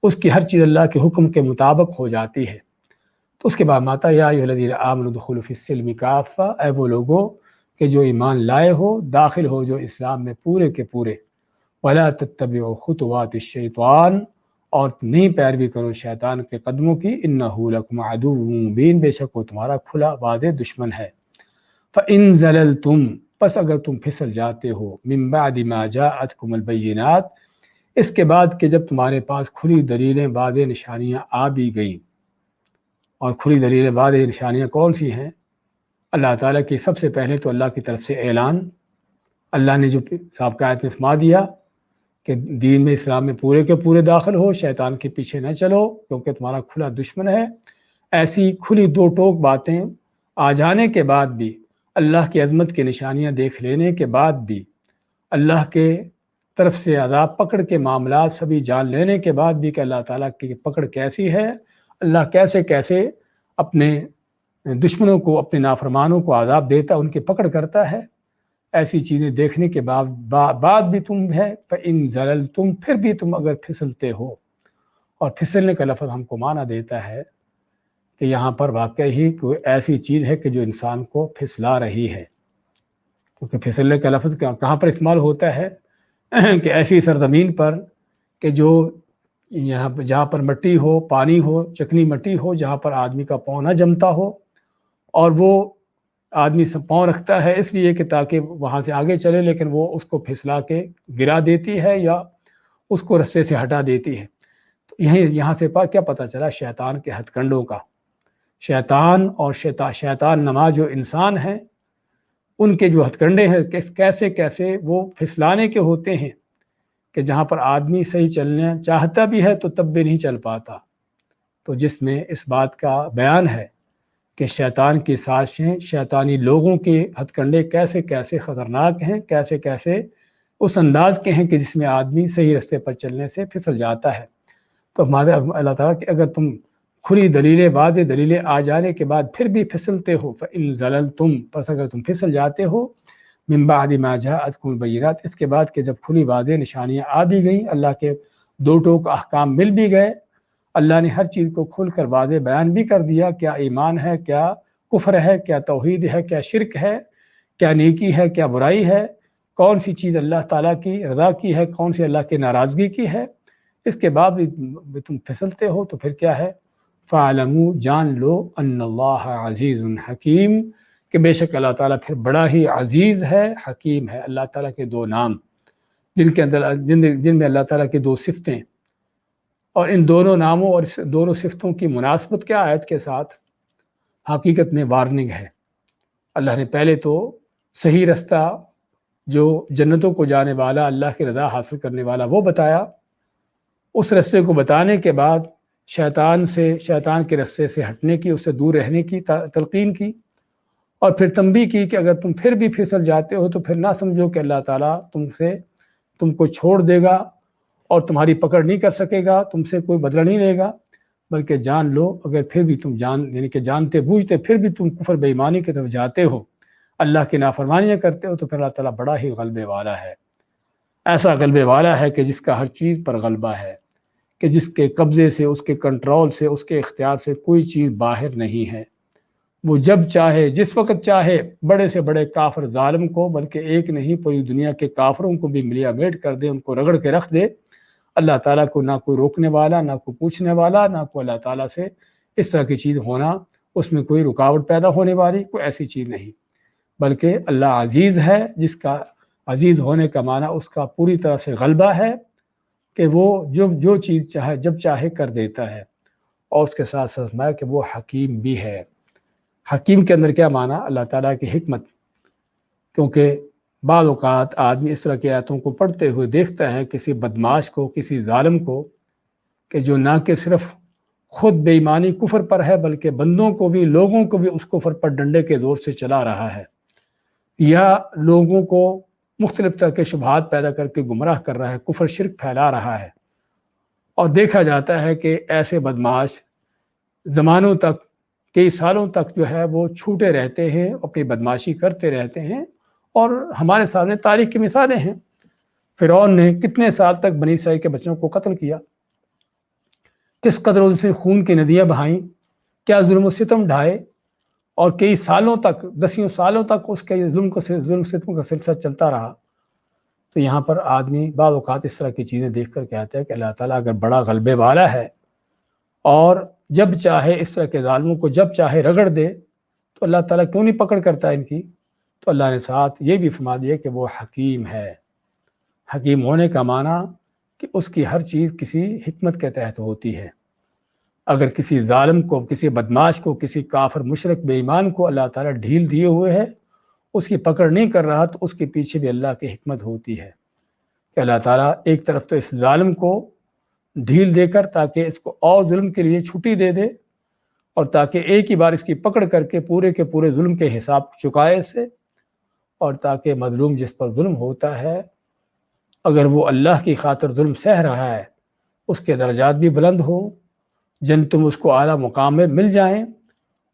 اس کی ہر چیز اللہ کے حکم کے مطابق ہو جاتی ہے۔ تو اس کے بعد ماتا یا ایھا الذین آمنوا ادخلوا فی السلم کافہ، اے وہ لوگوں کہ جو ایمان لائے ہو، داخل ہو جو اسلام میں پورے کے پورے، ولا تتبعوا خطوات الشیطان، اور نہیں پیروی کرو شیطان کے قدموں کی، انہ لکم عدو مبین، بے شک وہ تمہارا کھلا واضح دشمن ہے۔ فإن زللتم، پس اگر تم پھسل جاتے ہو، من بعد ما جاءتکم البینات، اس کے بعد کہ جب تمہارے پاس کھلی دلیلیں، واضح نشانیاں آ بھی گئیں۔ اور کھلی دلیلیں، واضح نشانیاں کون سی ہیں؟ اللہ تعالیٰ کی سب سے پہلے تو اللہ کی طرف سے اعلان، اللہ نے جو سابقہ آیت میں فرما دیا کہ دین میں، اسلام میں پورے کے پورے داخل ہو، شیطان کے پیچھے نہ چلو کیونکہ تمہارا کھلا دشمن ہے۔ ایسی کھلی دو ٹوک باتیں آ جانے کے بعد بھی، اللہ کی عظمت کی نشانیاں دیکھ لینے کے بعد بھی، اللہ کے طرف سے عذاب پکڑ کے معاملات سبھی جان لینے کے بعد بھی کہ اللہ تعالیٰ کی پکڑ کیسی ہے، اللہ کیسے کیسے اپنے دشمنوں کو، اپنے نافرمانوں کو عذاب دیتا، ان کی پکڑ کرتا ہے، ایسی چیزیں دیکھنے کے بعد بھی تم ہے فَإِن زَلَلْتُمْ، پھر بھی تم اگر پھسلتے ہو، اور پھسلنے کا لفظ ہم کو معنی دیتا ہے کہ یہاں پر واقعی ہی کوئی ایسی چیز ہے کہ جو انسان کو پھسلا رہی ہے، کیونکہ پھسلنے کا لفظ کہاں پر استعمال ہوتا ہے کہ ایسی سرزمین پر کہ جو جہاں پر مٹی ہو، پانی ہو، چکنی مٹی ہو، جہاں پر آدمی کا پاؤں نہ جمتا ہو، اور وہ آدمی سے پاؤں رکھتا ہے اس لیے کہ تاکہ وہاں سے آگے چلے، لیکن وہ اس کو پھسلا کے گرا دیتی ہے یا اس کو رستے سے ہٹا دیتی ہے۔ تو یہاں سے کیا پتہ چلا شیطان کے ہتھ کنڈوں کا، شیطان اور شیطان نما جو انسان ہیں ان کے جو ہتھ کنڈے ہیں کیسے کیسے وہ پھسلانے کے ہوتے ہیں کہ جہاں پر آدمی صحیح چلنا چاہتا بھی ہے تو تب بھی نہیں چل پاتا۔ تو جس میں اس بات کا بیان ہے کہ شیطان کی سازشیں، شیطانی لوگوں کے ہتھ کنڈے کیسے کیسے خطرناک ہیں، کیسے کیسے اس انداز کے ہیں کہ جس میں آدمی صحیح رستے پر چلنے سے پھسل جاتا ہے۔ تو ہمارے اللہ تعالیٰ کہ اگر تم کھلی دلیلیں، واضح دلیلیں آ جانے کے بعد پھر بھی پھسلتے ہو، فَإِن زَلَلْتُمْ، پس اگر تم پھسل جاتے ہو، مِن بَعْدِ مَا جَاءَتْكُمُ الْبَيِّنَاتُ، اس کے بعد کہ جب کھلی واضح نشانیاں آ بھی گئیں، اللہ کے دو ٹوک احکام مل بھی گئے، اللہ نے ہر چیز کو کھل کر واضح بیان بھی کر دیا، کیا ایمان ہے، کیا کفر ہے، کیا توحید ہے، کیا شرک ہے، کیا نیکی ہے، کیا برائی ہے، کون سی چیز اللہ تعالیٰ کی رضا کی ہے، کون سی اللہ کی ناراضگی کی ہے، اس کے بعد بھی تم پھسلتے ہو تو پھر کیا ہے، فَاعْلَمُوا، جان لو، ان اللہ عزیز حکیم، کہ بے شک اللہ تعالیٰ پھر بڑا ہی عزیز ہے، حکیم ہے۔ اللہ تعالیٰ کے دو نام جن میں اللہ تعالیٰ کی دو صفتیں، اور ان دونوں ناموں اور دونوں صفتوں کی مناسبت کیا آیت کے ساتھ حقیقت میں وارننگ ہے۔ اللہ نے پہلے تو صحیح رستہ جو جنتوں کو جانے والا، اللہ کی رضا حاصل کرنے والا وہ بتایا، اس رستے کو بتانے کے بعد شیطان کے رستے سے ہٹنے کی، اس سے دور رہنے کی تلقین کی، اور پھر تنبیہ کی کہ اگر تم پھر بھی پھسل جاتے ہو تو پھر نہ سمجھو کہ اللہ تعالیٰ تم کو چھوڑ دے گا اور تمہاری پکڑ نہیں کر سکے گا، تم سے کوئی بدلہ نہیں لے گا، بلکہ جان لو اگر پھر بھی تم یعنی کہ جانتے بوجھتے پھر بھی تم کفر بے ایمانی کی طرف جاتے ہو، اللہ کی نافرمانیاں کرتے ہو، تو پھر اللہ تعالیٰ بڑا ہی غلبے والا ہے، ایسا غلبے والا ہے کہ جس کا ہر چیز پر غلبہ ہے، کہ جس کے قبضے سے، اس کے کنٹرول سے، اس کے اختیار سے کوئی چیز باہر نہیں ہے۔ وہ جب چاہے، جس وقت چاہے، بڑے سے بڑے کافر ظالم کو، بلکہ ایک نہیں پوری دنیا کے کافروں کو بھی ملیا میٹ کر دے، ان کو رگڑ کے رکھ دے، اللہ تعالیٰ کو نہ کوئی روکنے والا، نہ کوئی پوچھنے والا، نہ کوئی اللہ تعالیٰ سے اس طرح کی چیز ہونا، اس میں کوئی رکاوٹ پیدا ہونے والی کوئی ایسی چیز نہیں، بلکہ اللہ عزیز ہے، جس کا عزیز ہونے کا معنی اس کا پوری طرح سے غلبہ ہے کہ وہ جو چیز چاہے جب چاہے کر دیتا ہے، اور اس کے ساتھ ساتھ میں کہ وہ حکیم بھی ہے۔ حکیم کے اندر کیا معنی؟ اللہ تعالیٰ کی حکمت، کیونکہ بعض اوقات آدمی اس طرح کی آیتوں کو پڑھتے ہوئے دیکھتا ہے کسی بدمعاش کو، کسی ظالم کو، کہ جو نہ کہ صرف خود بے ایمانی کفر پر ہے بلکہ بندوں کو بھی، لوگوں کو بھی اس کفر پر ڈنڈے کے زور سے چلا رہا ہے، یا لوگوں کو مختلف طرح کے شبہات پیدا کر کے گمراہ کر رہا ہے، کفر شرک پھیلا رہا ہے، اور دیکھا جاتا ہے کہ ایسے بدمعاش زمانوں تک، کئی سالوں تک جو ہے وہ چھوٹے رہتے ہیں، اپنی بدمعاشی کرتے رہتے ہیں، اور ہمارے سامنے تاریخ کی مثالیں ہیں۔ فرعون نے کتنے سال تک بنی اسرائیل کے بچوں کو قتل کیا، کس قدر ان سے خون کی ندیاں بہائیں، کیا ظلم و ستم ڈھائے، اور کئی سالوں تک، دسیوں سالوں تک اس کے ظلم ستم کا سلسلہ چلتا رہا۔ تو یہاں پر آدمی بعض اوقات اس طرح کی چیزیں دیکھ کر کہتا ہے کہ اللہ تعالیٰ اگر بڑا غلبے والا ہے اور جب چاہے اس طرح کے ظالموں کو جب چاہے رگڑ دے، تو اللہ تعالیٰ کیوں نہیں پکڑ کرتا ان کی؟ تو اللہ نے ساتھ یہ بھی فرما دیا کہ وہ حکیم ہے۔ حکیم ہونے کا معنی کہ اس کی ہر چیز کسی حکمت کے تحت ہوتی ہے۔ اگر کسی ظالم کو، کسی بدمعاش کو، کسی کافر مشرک بے ایمان کو اللہ تعالیٰ ڈھیل دیے ہوئے ہے، اس کی پکڑ نہیں کر رہا، تو اس کے پیچھے بھی اللہ کی حکمت ہوتی ہے کہ اللہ تعالیٰ ایک طرف تو اس ظالم کو ڈھیل دے کر تاکہ اس کو اور ظلم کے لیے چھٹی دے دے، اور تاکہ ایک ہی بار اس کی پکڑ کر کے پورے ظلم کے حساب چکائے اس سے، اور تاکہ مظلوم جس پر ظلم ہوتا ہے اگر وہ اللہ کی خاطر ظلم سہ رہا ہے اس کے درجات بھی بلند ہوں، جنتم اس کو اعلیٰ مقام میں مل جائیں،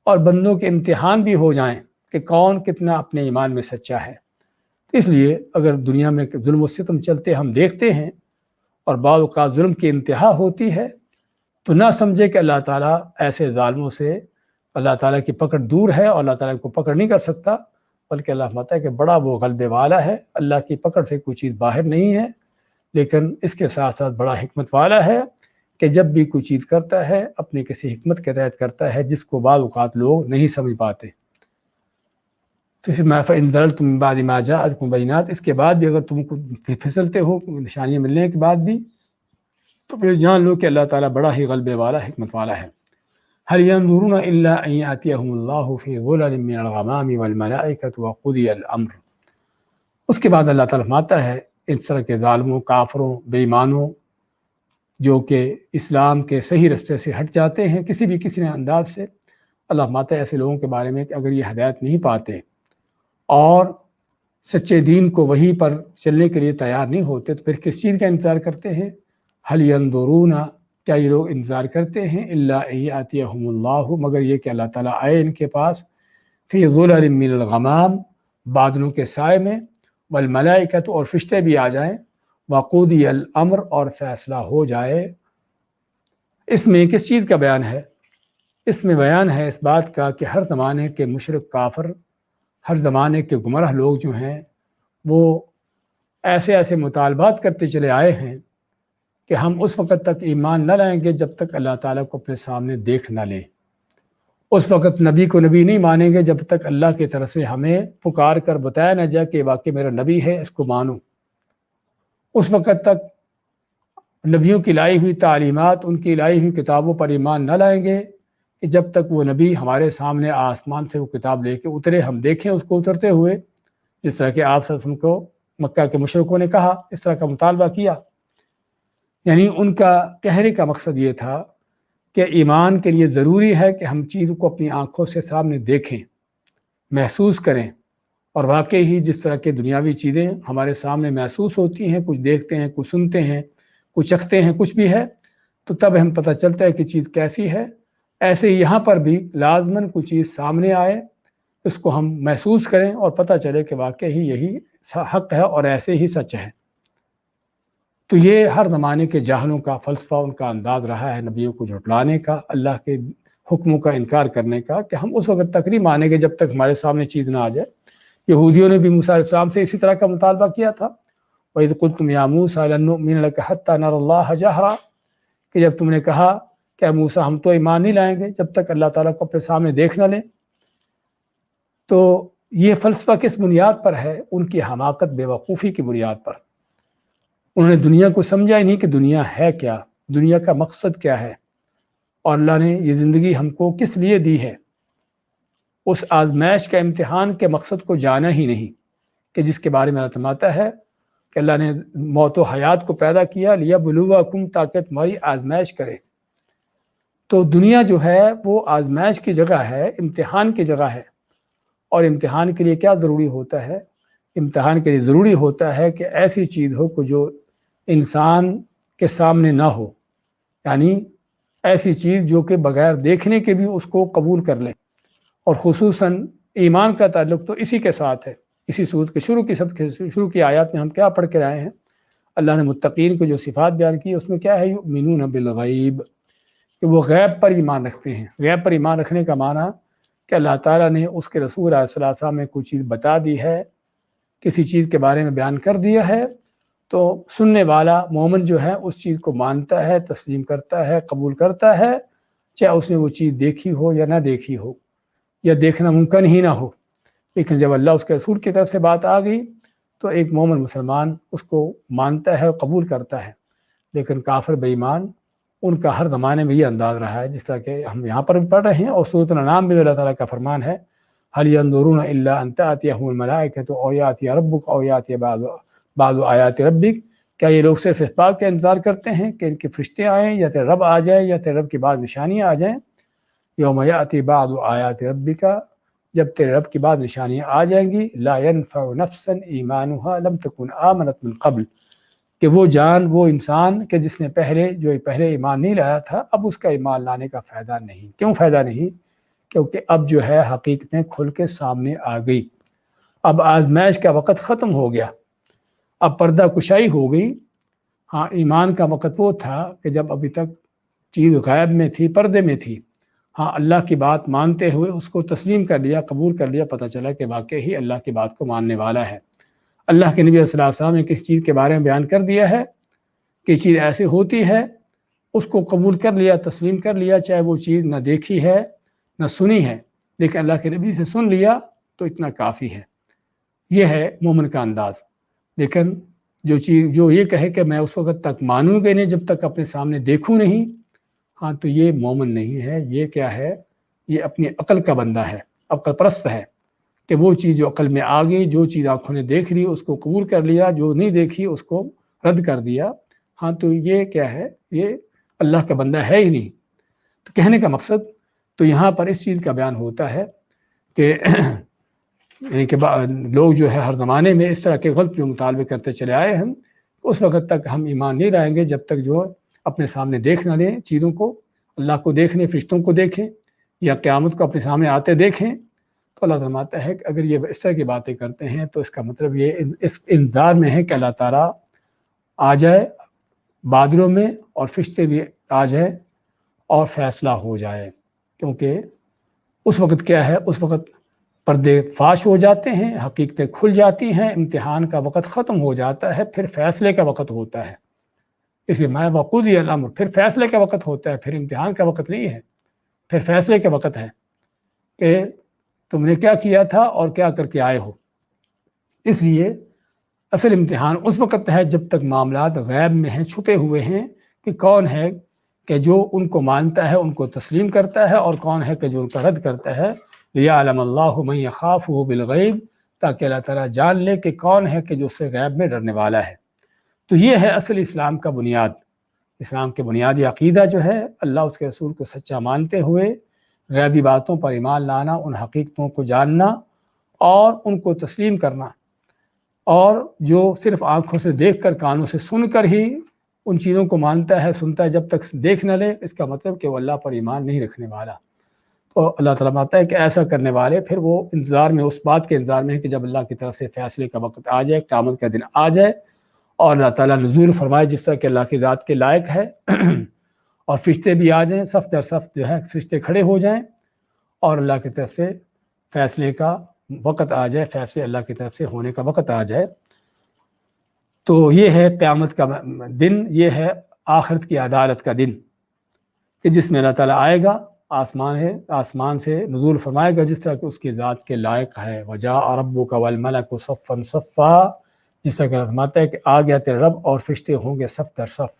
اور بندوں کے امتحان بھی ہو جائیں کہ کون کتنا اپنے ایمان میں سچا ہے۔ اس لیے اگر دنیا میں ظلم و ستم چلتے ہم دیکھتے ہیں اور بعض اوقات ظلم کی انتہا ہوتی ہے، تو نہ سمجھے کہ اللہ تعالیٰ ایسے ظالموں سے اللہ تعالیٰ کی پکڑ دور ہے اور اللہ تعالیٰ کو پکڑ نہیں کر سکتا، بلکہ اللہ فرماتا ہے کہ بڑا وہ غلبے والا ہے، اللہ کی پکڑ سے کوئی چیز باہر نہیں ہے، لیکن اس کے ساتھ ساتھ بڑا حکمت والا ہے کہ جب بھی کوئی چیز کرتا ہے اپنی کسی حکمت کے تحت کرتا ہے جس کو بعض اوقات لوگ نہیں سمجھ پاتے۔ تو فَإِنْ زَلَلْتُم مِّن بَعْدِ مَا جَاءَتْكُم بَيِّنَاتٌ، اس کے بعد بھی اگر تم کو پھسلتے ہو نشانیاں ملنے کے بعد بھی، تو پھر جان لو کہ اللہ تعالیٰ بڑا ہی غلبے والا حکمت والا ہے۔ هل ينظرون إلا أن يأتيهم الله في ظلل من الغمام والملائكة وقضي الأمر۔ اس کے بعد اللہ تعالیٰ فرماتا ہے اس طرح کے ظالموں، کافروں، بے ایمانوں جو کہ اسلام کے صحیح رستے سے ہٹ جاتے ہیں کسی نہ انداز سے، اللہ فرماتا ہے ایسے لوگوں کے بارے میں کہ اگر یہ ہدایت نہیں پاتے اور سچے دین کو وہی پر چلنے کے لیے تیار نہیں ہوتے تو پھر کس چیز کا انتظار کرتے ہیں؟ هل ينظرون، کیا یہ لوگ انتظار کرتے ہیں الا ان یاتیہم اللہ، مگر یہ کہ اللہ تعالیٰ آئے ان کے پاس فی ظلل من الغمام، بادلوں کے سائے میں، والملائکۃ، اور فرشتے بھی آ جائیں، وقضی الامر، اور فیصلہ ہو جائے۔ اس میں کس چیز کا بیان ہے؟ اس میں بیان ہے اس بات کا کہ ہر زمانے کے مشرک کافر، ہر زمانے کے گمراہ لوگ جو ہیں وہ ایسے مطالبات کرتے چلے آئے ہیں کہ ہم اس وقت تک ایمان نہ لائیں گے جب تک اللہ تعالیٰ کو اپنے سامنے دیکھ نہ لیں، اس وقت نبی کو نبی نہیں مانیں گے جب تک اللہ کی طرف سے ہمیں پکار کر بتایا نہ جائے کہ واقعی میرا نبی ہے، اس کو مانو، اس وقت تک نبیوں کی لائی ہوئی تعلیمات، ان کی لائی ہوئی کتابوں پر ایمان نہ لائیں گے کہ جب تک وہ نبی ہمارے سامنے آسمان سے وہ کتاب لے کے اترے، ہم دیکھیں اس کو اترتے ہوئے، جس طرح کہ آپ صلی اللہ علیہ وسلم کو مکہ کے مشرکوں نے کہا، اس طرح کا مطالبہ کیا۔ یعنی ان کا کہنے کا مقصد یہ تھا کہ ایمان کے لیے ضروری ہے کہ ہم چیز کو اپنی آنکھوں سے سامنے دیکھیں، محسوس کریں، اور واقعی ہی جس طرح کے دنیاوی چیزیں ہمارے سامنے محسوس ہوتی ہیں، کچھ دیکھتے ہیں، کچھ سنتے ہیں، کچھ چکھتے ہیں، کچھ بھی ہے، تو تب ہم پتہ چلتا ہے کہ چیز کیسی ہے۔ ایسے ہی یہاں پر بھی لازماً کوئی چیز سامنے آئے، اس کو ہم محسوس کریں اور پتہ چلے کہ واقعی ہی یہی حق ہے اور ایسے ہی سچ ہے۔ تو یہ ہر زمانے کے جاہلوں کا فلسفہ، ان کا انداز رہا ہے نبیوں کو جھٹلانے کا، اللہ کے حکموں کا انکار کرنے کا، کہ ہم اس وقت تک نہیں مانیں گے جب تک ہمارے سامنے چیز نہ آ جائے۔ یہودیوں نے بھی موسیٰ علیہ السلام سے اسی طرح کا مطالبہ کیا تھا، وَإِذْ قُلْتُمْ يَا مُوسَىٰ لَن نُّؤْمِنَ لَكَ حَتَّىٰ نَرَى اللَّهَ جَهْرًا، کہ جب تم نے کہا کہ موسیٰ ہم تو ایمان نہیں لائیں گے جب تک اللہ تعالیٰ کو اپنے سامنے دیکھ نہ لیں۔ تو یہ فلسفہ کس بنیاد پر ہے؟ ان کی حماقت، بے وقوفی کی بنیاد پر۔ انہوں نے دنیا کو سمجھا ہی نہیں کہ دنیا ہے کیا، دنیا کا مقصد کیا ہے، اور اللہ نے یہ زندگی ہم کو کس لیے دی ہے۔ اس آزمائش کا، امتحان کے مقصد کو جانا ہی نہیں، کہ جس کے بارے میں اللہ فرماتا ہے کہ اللہ نے موت و حیات کو پیدا کیا لیبلوکم، تاکہ تمہاری آزمائش کرے۔ تو دنیا جو ہے وہ آزمائش کی جگہ ہے، امتحان کی جگہ ہے، اور امتحان کے لیے کیا ضروری ہوتا ہے؟ امتحان کے لیے ضروری ہوتا ہے کہ ایسی چیز ہو کہ جو انسان کے سامنے نہ ہو، یعنی ایسی چیز جو کہ بغیر دیکھنے کے بھی اس کو قبول کر لیں، اور خصوصاً ایمان کا تعلق تو اسی کے ساتھ ہے۔ اسی سورت کے شروع کی آیات میں ہم کیا پڑھ کے آئے ہیں؟ اللہ نے متقین کو جو صفات بیان کی اس میں کیا ہے؟ یؤمنون بالغیب، کہ وہ غیب پر ایمان رکھتے ہیں۔ غیب پر ایمان رکھنے کا معنی کہ اللہ تعالیٰ نے اس کے رسول علیہ السلام میں کوئی چیز بتا دی ہے، کسی چیز کے بارے میں بیان کر دیا ہے، تو سننے والا مومن جو ہے اس چیز کو مانتا ہے، تسلیم کرتا ہے، قبول کرتا ہے، چاہے اس نے وہ چیز دیکھی ہو یا نہ دیکھی ہو، یا دیکھنا ممکن ہی نہ ہو۔ لیکن جب اللہ اس کے رسول کی طرف سے بات آ گئی تو ایک مومن مسلمان اس کو مانتا ہے اور قبول کرتا ہے۔ لیکن کافر بے ایمان، ان کا ہر زمانے میں یہ انداز رہا ہے، جس طرح کہ ہم یہاں پر بھی پڑھ رہے ہیں، اور سورۃ الانعام میں اللہ تعالیٰ کا فرمان ہے هل ينظرون الا ان تأتيهم الملائكة او يأتي ربك او يأتي بعض آیات ربک، کیا یہ لوگ صرف اس بات کا انتظار کرتے ہیں کہ ان کے فرشتے آئیں یا تیرے رب آ جائیں یا تیرے رب کی بعض نشانیاں آ جائیں؟ یوم یأتی بعض آیات ربک، جب تیرے رب کی بعض نشانیاں آ جائیں گی، لا ينفع نفسا ایمانها لم تكن آمنت من قبل، کہ وہ جان، وہ انسان کہ جس نے پہلے ایمان نہیں لایا تھا، اب اس کا ایمان لانے کا فائدہ نہیں۔ کیوں فائدہ نہیں؟ کیونکہ اب جو ہے حقیقتیں کھل کے سامنے آ گئی، اب آزمائش کا وقت ختم ہو گیا، اب پردہ کشائی ہو گئی۔ ہاں، ایمان کا وقت وہ تھا کہ جب ابھی تک چیز غیب میں تھی، پردے میں تھی۔ ہاں، اللہ کی بات مانتے ہوئے اس کو تسلیم کر لیا، قبول کر لیا، پتہ چلا کہ واقعی ہی اللہ کی بات کو ماننے والا ہے۔ اللہ کے نبی صلی اللہ علیہ وسلم نے کس چیز کے بارے میں بیان کر دیا ہے کہ چیز ایسے ہوتی ہے، اس کو قبول کر لیا، تسلیم کر لیا، چاہے وہ چیز نہ دیکھی ہے نہ سنی ہے، لیکن اللہ کے نبی سے سن لیا تو اتنا کافی ہے۔ یہ ہے مومن کا انداز۔ لیکن جو یہ کہے کہ میں اس وقت تک مانوں گا نہیں جب تک اپنے سامنے دیکھوں نہیں، ہاں تو یہ مومن نہیں ہے۔ یہ کیا ہے؟ یہ اپنی عقل کا بندہ ہے، عقل پرست ہے، کہ وہ چیز جو عقل میں آ گئی، جو چیز آنکھوں نے دیکھ لی اس کو قبول کر لیا، جو نہیں دیکھی اس کو رد کر دیا۔ ہاں تو یہ کیا ہے؟ یہ اللہ کا بندہ ہے ہی نہیں۔ تو کہنے کا مقصد تو یہاں پر اس چیز کا بیان ہوتا ہے کہ یعنی کہ لوگ جو ہے ہر زمانے میں اس طرح کے غلط جو مطالبے کرتے چلے آئے ہیں، اس وقت تک ہم ایمان نہیں لائیں گے جب تک جو اپنے سامنے دیکھ نہ لیں چیزوں کو، اللہ کو دیکھنے، فرشتوں کو دیکھیں یا قیامت کو اپنے سامنے آتے دیکھیں۔ تو اللہ فرماتا ہے کہ اگر یہ اس طرح کی باتیں کرتے ہیں تو اس کا مطلب یہ اس انتظار میں ہے کہ اللہ تعالیٰ آ جائے بادلوں میں اور فرشتے بھی آ جائیں اور فیصلہ ہو جائے، کیونکہ اس وقت کیا ہے؟ اس وقت پردے فاش ہو جاتے ہیں، حقیقتیں کھل جاتی ہیں، امتحان کا وقت ختم ہو جاتا ہے، پھر فیصلے کا وقت ہوتا ہے۔ اس لیے میں وقودی الامر، پھر فیصلے کا وقت ہوتا ہے، پھر امتحان کا وقت نہیں ہے، پھر فیصلے کا وقت ہے کہ تم نے کیا کیا تھا اور کیا کر کے آئے ہو۔ اس لیے اصل امتحان اس وقت ہے جب تک معاملات غیب میں ہیں، چھپے ہوئے ہیں، کہ کون ہے کہ جو ان کو مانتا ہے، ان کو تسلیم کرتا ہے، اور کون ہے کہ جو ان کا رد کرتا ہے۔ لِيَعْلَمَ اللَّهُ مَن يَخَافُهُ بِالْغَيْبِ، تاکہ اللہ تعالیٰ جان لے کہ کون ہے کہ جو اس سے غیب میں ڈرنے والا ہے۔ تو یہ ہے اصل اسلام کا بنیاد۔ اسلام کے بنیادی عقیدہ جو ہے اللہ اس کے رسول کو سچا مانتے ہوئے غیبی باتوں پر ایمان لانا، ان حقیقتوں کو جاننا اور ان کو تسلیم کرنا، اور جو صرف آنکھوں سے دیکھ کر، کانوں سے سن کر ہی ان چیزوں کو مانتا ہے، سنتا ہے، جب تک دیکھ نہ لے، اس کا مطلب کہ وہ اللہ پر ایمان نہیں رکھنے والا۔ تو اللہ تعالیٰ مانتا ہے کہ ایسا کرنے والے پھر وہ انتظار میں، اس بات کے انتظار میں ہے کہ جب اللہ کی طرف سے فیصلے کا وقت آ جائے، قیامت کا دن آ جائے اور اللہ تعالیٰ نزول فرمائے جس طرح کہ اللہ کی ذات کے لائق ہے، اور فرشتے بھی آ جائیں، صف در صف جو ہے فرشتے کھڑے ہو جائیں، اور اللہ کی طرف سے فیصلے کا وقت آ جائے، فیصلے اللہ کی طرف سے ہونے کا وقت آ جائے۔ تو یہ ہے قیامت کا دن، یہ ہے آخرت کی عدالت کا دن، کہ جس میں اللہ تعالیٰ آئے گا، آسمان سے نزول فرمائے گا جس طرح کہ اس کی ذات کے لائق ہے۔ وَجَاءَ رَبُّكَ وَالْمَلَكُ صَفًّا صَفًّا، جس طرح کہ فرماتا ہے کہ آ گیا تیرا رب اور فرشتے ہوں گے صف در صف۔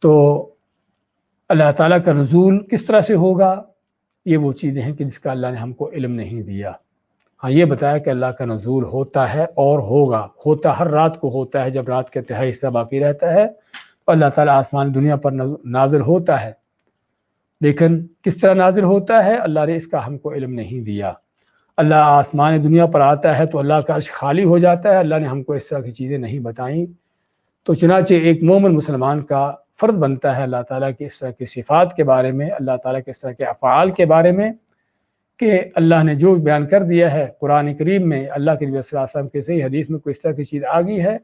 تو اللہ تعالیٰ کا نزول کس طرح سے ہوگا، یہ وہ چیزیں ہیں کہ جس کا اللہ نے ہم کو علم نہیں دیا۔ ہاں، یہ بتایا کہ اللہ کا نزول ہوتا ہے اور ہوتا ہر رات کو ہوتا ہے، جب رات کا تہائی حصہ باقی رہتا ہے تو اللہ تعالیٰ آسمان دنیا پر نازل ہوتا ہے، لیکن کس طرح نازل ہوتا ہے اللہ نے اس کا ہم کو علم نہیں دیا۔ اللہ آسمان دنیا پر آتا ہے تو اللہ کا عرش خالی ہو جاتا ہے، اللہ نے ہم کو اس طرح کی چیزیں نہیں بتائیں۔ تو چنانچہ ایک مومن مسلمان کا فرض بنتا ہے اللہ تعالیٰ کی اس طرح کی صفات کے بارے میں، اللہ تعالیٰ کے اس طرح کے افعال کے بارے میں، کہ اللہ نے جو بیان کر دیا ہے قرآن کریم میں، اللہ کے نبی صلی اللہ علیہ وسلم کی صحیح حدیث میں کوئی اس طرح کی چیز آ گئی ہے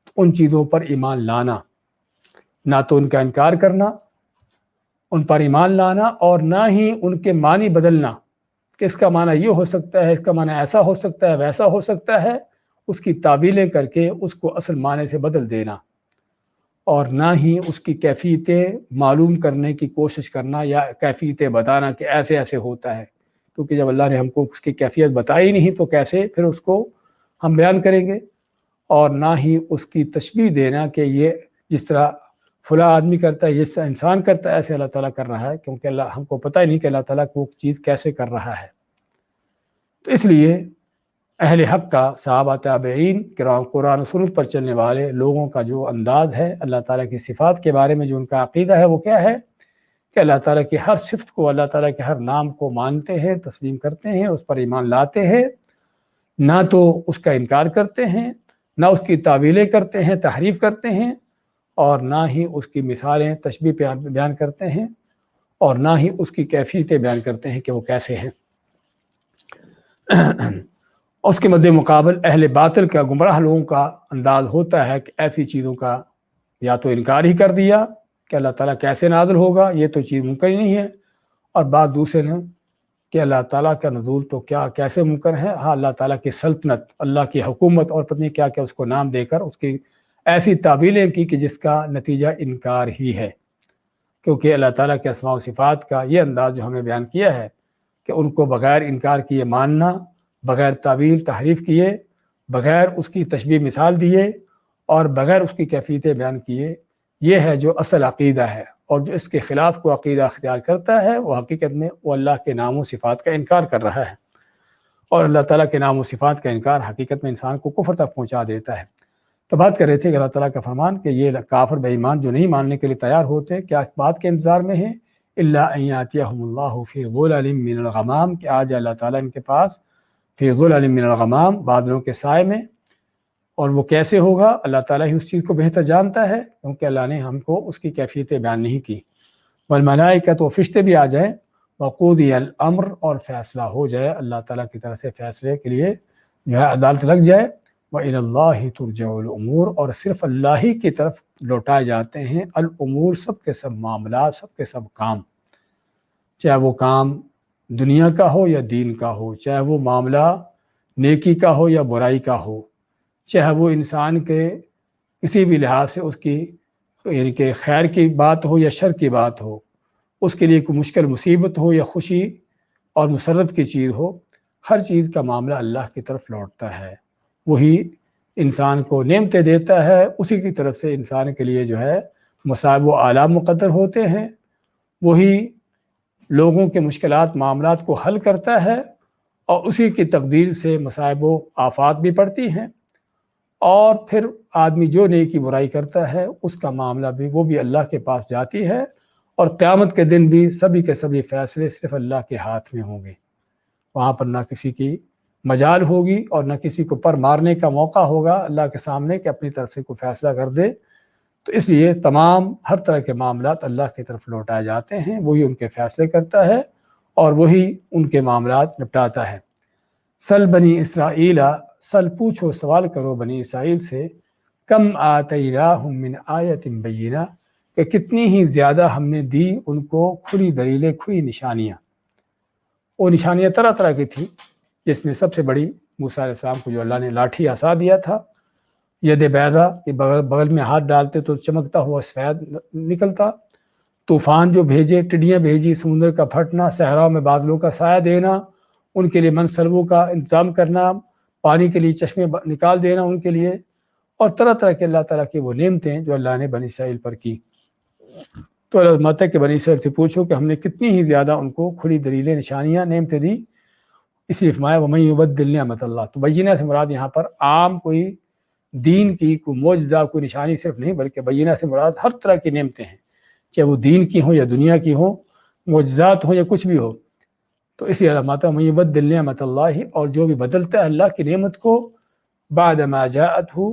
تو ان چیزوں پر ایمان لانا، نہ تو ان کا انکار کرنا، ان پر ایمان لانا، اور نہ ہی ان کے معنی بدلنا کہ اس کا معنی یہ ہو سکتا ہے، اس کا معنی ایسا ہو سکتا ہے، ویسا ہو سکتا ہے، اس کی تعبیلیں کر کے اس کو اصل معنی سے بدل دینا، اور نہ ہی اس کی کیفیتیں معلوم کرنے کی کوشش کرنا یا کیفیتیں بتانا کہ ایسے ایسے ہوتا ہے، کیونکہ جب اللہ نے ہم کو اس کی کیفیت بتائی نہیں تو کیسے پھر اس کو ہم بیان کریں گے۔ اور نہ ہی اس کی تشبیہ دینا کہ یہ جس طرح فلاں آدمی کرتا ہے، جس طرح انسان کرتا ہے، ایسے اللہ تعالیٰ کر رہا ہے، کیونکہ اللہ ہم کو پتہ ہی نہیں کہ اللہ تعالیٰ کو چیز کیسے کر رہا ہے۔ تو اس لیے اہل حق کا، صحابہ تابعین کرام، قرآن و سنت پر چلنے والے لوگوں کا جو انداز ہے اللہ تعالیٰ کی صفات کے بارے میں، جو ان کا عقیدہ ہے، وہ کیا ہے کہ اللہ تعالیٰ کی ہر صفت کو، اللہ تعالیٰ کے ہر نام کو مانتے ہیں، تسلیم کرتے ہیں، اس پر ایمان لاتے ہیں، نہ تو اس کا انکار کرتے ہیں، نہ اس کی تعویلیں کرتے ہیں، تحریف کرتے ہیں، اور نہ ہی اس کی مثالیں تشبیہ پہ بیان کرتے ہیں، اور نہ ہی اس کی کیفیتیں بیان کرتے ہیں کہ وہ کیسے ہیں۔ اس کے مد مقابل اہل باطل کا، گمراہ لوگوں کا انداز ہوتا ہے کہ ایسی چیزوں کا یا تو انکار ہی کر دیا کہ اللہ تعالیٰ کیسے نازل ہوگا، یہ تو چیز ممکن ہی نہیں ہے، اور بات دوسرے نے کہ اللہ تعالیٰ کا نزول تو کیسے ممکن ہے، ہاں اللہ تعالیٰ کی سلطنت، اللہ کی حکومت، اور پتہ نہیں کیا کیا اس کو نام دے کر اس کی ایسی تعویلیں کی کہ جس کا نتیجہ انکار ہی ہے۔ کیونکہ اللہ تعالیٰ کے اسماء و صفات کا یہ انداز جو ہمیں بیان کیا ہے کہ ان کو بغیر انکار کیے ماننا، بغیر تعویل تحریف کیے، بغیر اس کی تشبیہ مثال دیے، اور بغیر اس کی کیفیتیں بیان کیے، یہ ہے جو اصل عقیدہ ہے۔ اور جو اس کے خلاف کو عقیدہ اختیار کرتا ہے وہ حقیقت میں وہ اللہ کے نام و صفات کا انکار کر رہا ہے، اور اللہ تعالیٰ کے نام و صفات کا انکار حقیقت میں انسان کو کفر تک پہنچا دیتا ہے۔ تو بات کر رہے تھے کہ اللہ تعالیٰ کا فرمان کہ یہ کافر بے ایمان جو نہیں ماننے کے لیے تیار ہوتے، کیا اس بات کے انتظار میں ہیں الا ان یاتیہم اللہ فی ظلل من الغمام، کہ آج اللہ تعالیٰ ان کے پاس فی ظلل من الغمام، بادلوں کے سائے میں، اور وہ کیسے ہوگا اللہ تعالیٰ ہی اس چیز کو بہتر جانتا ہے، کیونکہ اللہ نے ہم کو اس کی کیفیتیں بیان نہیں کی۔ والملائکۃ، و فرشتے بھی آ جائیں، وقضی الامر، اور فیصلہ ہو جائے اللہ تعالیٰ کی طرف سے، فیصلے کے لیے جو ہے عدالت لگ جائے۔ وَإِلَى اللَّهِ تُرْجَعُ الْأُمُورُ، اور صرف اللہ ہی کی طرف لوٹائے جاتے ہیں الامور، سب کے سب معاملات، سب کے سب کام، چاہے وہ کام دنیا کا ہو یا دین کا ہو، چاہے وہ معاملہ نیکی کا ہو یا برائی کا ہو، چاہے وہ انسان کے کسی بھی لحاظ سے اس کی یعنی کہ خیر کی بات ہو یا شر کی بات ہو، اس کے لیے کوئی مشکل مصیبت ہو یا خوشی اور مسرت کی چیز ہو، ہر چیز کا معاملہ اللہ کی طرف لوٹتا ہے۔ وہی انسان کو نعمتیں دیتا ہے، اسی کی طرف سے انسان کے لیے جو ہے مصائب و آلام مقدر ہوتے ہیں، وہی لوگوں کے مشکلات معاملات کو حل کرتا ہے، اور اسی کی تقدیر سے مصائب و آفات بھی پڑتی ہیں، اور پھر آدمی جو نیکی برائی کرتا ہے اس کا معاملہ بھی وہ بھی اللہ کے پاس جاتی ہے، اور قیامت کے دن بھی سبھی کے سبھی فیصلے صرف اللہ کے ہاتھ میں ہوں گے۔ وہاں پر نہ کسی کی مجال ہوگی اور نہ کسی کو پر مارنے کا موقع ہوگا اللہ کے سامنے کہ اپنی طرف سے کوئی فیصلہ کر دے۔ تو اس لیے تمام ہر طرح کے معاملات اللہ کی طرف لوٹائے جاتے ہیں، وہی ان کے فیصلے کرتا ہے اور وہی ان کے معاملات نپٹاتا ہے۔ سل بنی اسرائیل، سل پوچھو، سوال کرو بنی اسرائیل سے، کم آتیناہم من آیت بینہ، کہ کتنی ہی زیادہ ہم نے دی ان کو کھلی دلیلیں، کھلی نشانیاں۔ وہ نشانیاں طرح طرح کی تھیں، جس میں سب سے بڑی موسیٰ علیہ السلام کو جو اللہ نے لاٹھی عصا دیا تھا، ید بیضا، کہ بغل میں ہاتھ ڈالتے تو چمکتا ہوا سفید نکلتا، طوفان جو بھیجے، ٹڈیاں بھیجی، سمندر کا پھٹنا، صحراؤں میں بادلوں کا سایہ دینا، ان کے لیے منصربوں کا انتظام کرنا، پانی کے لیے چشمے نکال دینا ان کے لیے، اور طرح طرح کے اللہ تعالیٰ کی وہ نعمتیں جو اللہ نے بنی اسرائیل پر کی۔ تو اللہ فرماتا ہے کہ بنی اسرائیل سے پوچھو کہ ہم نے کتنی ہی زیادہ ان کو کھلی دلیلیں، نشانیاں، نعمتیں دی۔ اس لیے فرمایا وَمَن يُبَدِّلْ نِعْمَتَ اللَّهِ، تو بینہ سے مراد یہاں پر عام کوئی دین کی کوئی معجزہ، کوئی نشانی صرف نہیں، بلکہ بینہ سے مراد ہر طرح کی نعمتیں ہیں، چاہے وہ دین کی ہوں یا دنیا کی ہوں، معجزات ہوں یا کچھ بھی ہو۔ تو اسی علامات وَمَن يُبَدِّلْ نِعْمَتَ اللَّهِ، اور جو بھی بدلتا ہے اللہ کی نعمت کو، بعد ما جاءتہ،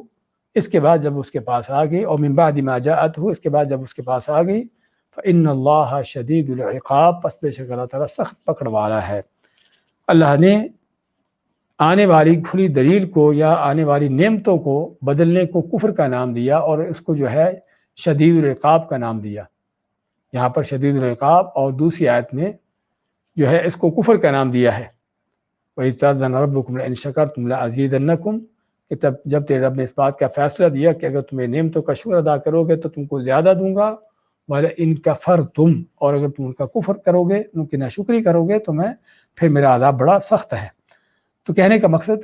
اس کے بعد جب اس کے پاس آ گئی، اور من بعد ما جاءتہ، اس کے بعد جب اس کے پاس آ گئی، فإن اللہ شدید العقاب، پس بے شک اللہ تعالیٰ سخت پکڑ والا ہے۔ اللہ نے آنے والی کھلی دلیل کو یا آنے والی نعمتوں کو بدلنے کو کفر کا نام دیا، اور اس کو جو ہے شدید العقاب کا نام دیا۔ یہاں پر شدید العقاب، اور دوسری آیت میں جو ہے اس کو کفر کا نام دیا ہے۔ وَإِذْ تَأَذَّنَ رَبُّكُمْ لَئِن شَكَرْتُمْ لَأَزِيدَنَّكُمْ، کہ جب تیرے رب نے اس بات کا فیصلہ دیا کہ اگر تمہیں نعمتوں کا شکر ادا کرو گے تو تم کو زیادہ دوں گا، وَلَئِن كَفَرْتُمْ، اور اگر تم ان کا کفر کرو گے، ان کی ناشکری کرو گے تو پھر میرا عذاب بڑا سخت ہے۔ تو کہنے کا مقصد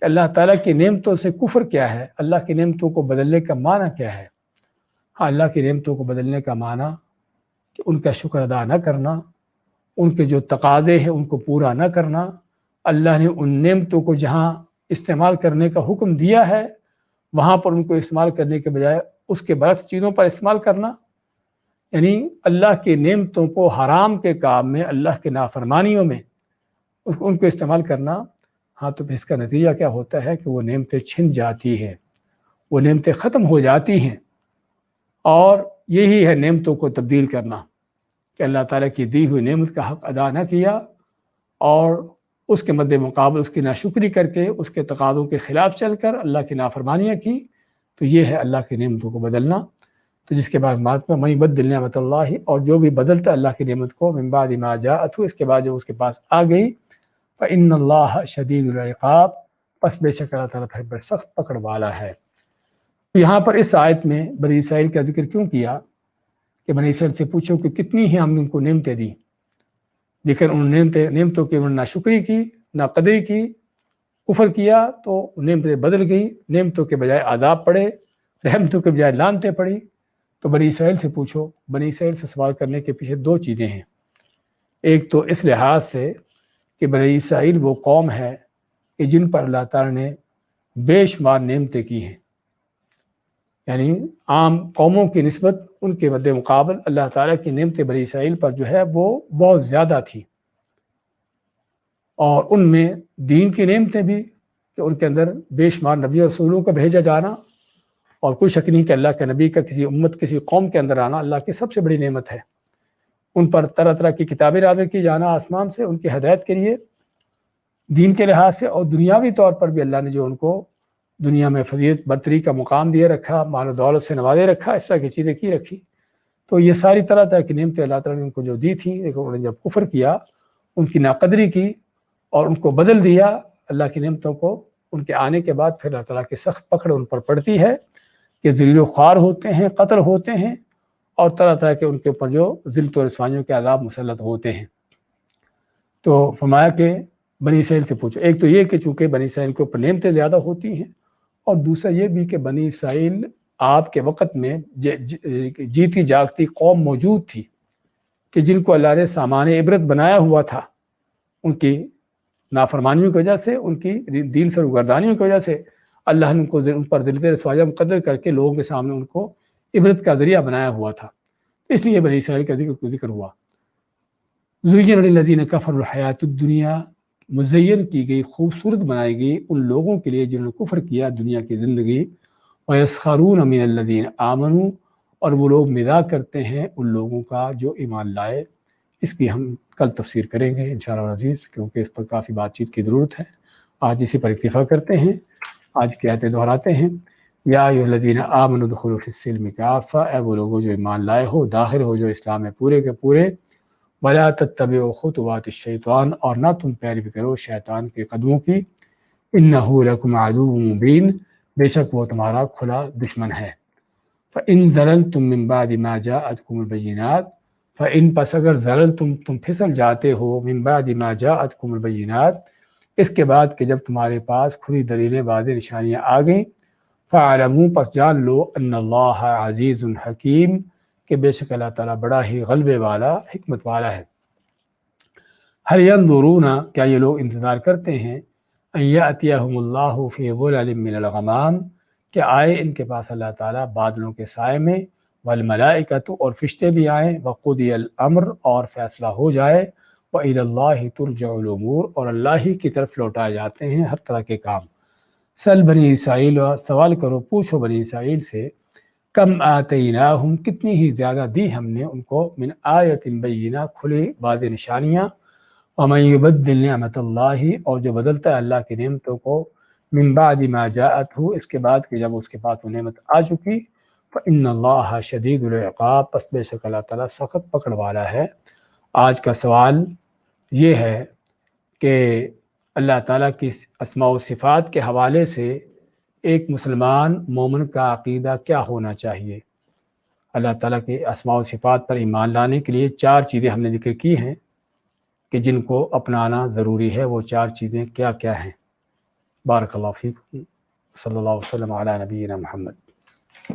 کہ اللہ تعالیٰ کی نعمتوں سے کفر کیا ہے، اللہ کی نعمتوں کو بدلنے کا معنی کیا ہے؟ ہاں، اللہ کی نعمتوں کو بدلنے کا معنی کہ ان کا شکر ادا نہ کرنا، ان کے جو تقاضے ہیں ان کو پورا نہ کرنا، اللہ نے ان نعمتوں کو جہاں استعمال کرنے کا حکم دیا ہے وہاں پر ان کو استعمال کرنے کے بجائے اس کے برعکس چیزوں پر استعمال کرنا، یعنی اللہ کی نعمتوں کو حرام کے کام میں، اللہ کے نافرمانیوں میں ان کو استعمال کرنا۔ ہاں، تو اس کا نتیجہ کیا ہوتا ہے کہ وہ نعمتیں چھن جاتی ہیں، وہ نعمتیں ختم ہو جاتی ہیں، اور یہی ہے نعمتوں کو تبدیل کرنا، کہ اللہ تعالیٰ کی دی ہوئی نعمت کا حق ادا نہ کیا اور اس کے مد مقابل اس کی ناشکری کر کے اس کے تقاضوں کے خلاف چل کر اللہ کی نافرمانیاں کی، تو یہ ہے اللہ کی نعمتوں کو بدلنا۔ تو جس کے بعد بات میں میں بدل نعمت اللہ، اور جو بھی بدلتا اللہ کی نعمت کو من بعد ما جاءتہ، اس کے بعد جب اس کے پاس آ گئی، فإن اللہ شدید العقاب، پس بے شک اللہ تعالیٰ پھر بڑے سخت پکڑ والا ہے۔ یہاں پر اس آیت میں بنی اسرائیل کا ذکر کیوں کیا کہ بنی اسرائیل سے پوچھو کہ کتنی ہی ہم نے ان کو نعمتیں دی، لیکن ان نعمتوں کی انہوں نے ناشکری کی، ناقدری کی، کفر کیا، تو نعمتیں بدل گئی، نعمتوں کے بجائے عذاب پڑے، رحمتوں کے بجائے لعنتیں پڑی۔ تو بنی اسرائیل سے پوچھو، بنی اسرائیل سے سوال کرنے کے پیچھے دو چیزیں ہیں۔ ایک تو اس لحاظ سے کہ بنی اسرائیل وہ قوم ہے کہ جن پر اللہ تعالیٰ نے بے شمار نعمتیں کی ہیں، یعنی عام قوموں کی نسبت ان کے مد مقابل اللہ تعالیٰ کی نعمتیں بنی اسرائیل پر جو ہے وہ بہت زیادہ تھی، اور ان میں دین کی نعمتیں بھی کہ ان کے اندر بے شمار نبی اور رسولوں کا بھیجا جانا، اور کوئی شک نہیں کہ اللہ کے نبی کا کسی امت کسی قوم کے اندر آنا اللہ کی سب سے بڑی نعمت ہے۔ ان پر طرح طرح کی کتابیں نازل کی جانا آسمان سے ان کی ہدایت کے لیے دین کے لحاظ سے، اور دنیاوی طور پر بھی اللہ نے جو ان کو دنیا میں فضیلت برتری کا مقام دیے رکھا، مال و دولت سے نوازے رکھا، اس طرح کی چیزیں کی رکھی۔ تو یہ ساری طرح طرح کی نعمتیں اللہ تعالیٰ نے ان کو جو دی تھی، لیکن انہوں نے جب کفر کیا، ان کی ناقدری کی اور ان کو بدل دیا اللہ کی نعمتوں کو، ان کے آنے کے بعد پھر اللہ تعالیٰ کی سخت پکڑ ان پر پڑتی ہے کہ ذلیل و خوار ہوتے ہیں، قتل ہوتے ہیں، اور طرح طرح کے ان کے اوپر جو ذلت و رسوائیوں کے عذاب مسلط ہوتے ہیں۔ تو فرمایا کہ بنی اسرائیل سے پوچھو، ایک تو یہ کہ چونکہ بنی اسرائیل کے اوپر نعمتیں زیادہ ہوتی ہیں، اور دوسرا یہ بھی کہ بنی اسرائیل آپ کے وقت میں جیتی جاگتی قوم موجود تھی کہ جن کو اللہ نے سامان عبرت بنایا ہوا تھا، ان کی نافرمانیوں کی وجہ سے، ان کی دین سے روگردانیوں کی وجہ سے اللہ نے ان پر ذلت رسوائیاں مقدر کر کے لوگوں کے سامنے ان کو عبرت کا ذریعہ بنایا ہوا تھا، اس لیے بنی اسرائیل کا ذکر ہوا۔ زُيِّنَ لِلَّذِينَ كَفَرُوا الْحَيَاةُ الدُّنْيَا، مزین کی گئی، خوبصورت بنائی گئی ان لوگوں کے لیے جنہوں نے کفر کیا دنیا کی زندگی، وَيَسْخَرُونَ مِنَ الَّذِينَ آمَنُوا، اور وہ لوگ مزاح کرتے ہیں ان لوگوں کا جو ایمان لائے۔ اس کی ہم کل تفسیر کریں گے انشاءاللہ العزیز، کیونکہ اس پر کافی بات چیت کی ضرورت ہے۔ آج اسی پر اکتفا کرتے ہیں، آج کی آیتیں دہراتے ہیں۔ یا ایھا الذین آمنوا ادخلوا فی السلم کافہ، اے وہ لوگوں جو ایمان لائے ہو، داخل ہو جو اسلام میں پورے کے پورے۔ ولا تتبعوا خطوات الشیطان، اور نہ تم پیروی کرو شیطان کے قدموں کی۔ انہ لکم عدو مبین، بے شک وہ تمہارا کھلا دشمن ہے۔ فإن زللتم من بعد ما جاءتکم البینات، فإن پس اگر زللتم تم پھسل جاتے ہو، من بعد ما جاءتکم البینات، اس کے بعد کہ جب تمہارے پاس کھلی دلیلیں واضح نشانیاں آ گئیں، فاعلموا پس جان لو ان اللہ عزیز حکیم، کہ بے شک اللہ تعالیٰ بڑا ہی غلبے والا، حکمت والا ہے۔ هل ينظرون، کیا یہ لوگ انتظار کرتے ہیں، ان یأتیہم اللہ فی ظلل من الغمام، کہ آئے ان کے پاس اللہ تعالیٰ بادلوں کے سائے میں، والملائکۃ، اور فرشتے بھی آئیں، وقضی الامر، اور فیصلہ ہو جائے، وإلی اللہ ترجع الامور، اور اللہ ہی کی طرف لوٹائے جاتے ہیں ہر طرح کے کام۔ سل بنی اسرائیل، سوال کرو، پوچھو بنی اسرائیل سے، کم آتیناہم، کتنی ہی زیادہ دی ہم نے ان کو، من آیت بینہ، کھلی واضح نشانیاں، ومن یبدل نعمت اللہ، اور جو بدلتا ہے اللہ کی نعمتوں کو، من بعد ما جاءتہ، اس کے بعد کہ جب اس کے پاس وہ نعمت آ چکی، فإن اللہ شدید العقاب، پس بے شک اللہ تعالیٰ سخت پکڑ والا ہے۔ آج کا سوال یہ ہے کہ اللہ تعالیٰ کی اسماء و صفات کے حوالے سے ایک مسلمان مومن کا عقیدہ کیا ہونا چاہیے۔ اللہ تعالیٰ کے اسماء و صفات پر ایمان لانے کے لیے 4 چیزیں ہم نے ذکر کی ہیں کہ جن کو اپنانا ضروری ہے۔ وہ 4 چیزیں کیا کیا ہیں؟ بارک اللہ فیکم، صلی اللہ وسلم علی نبینا محمد۔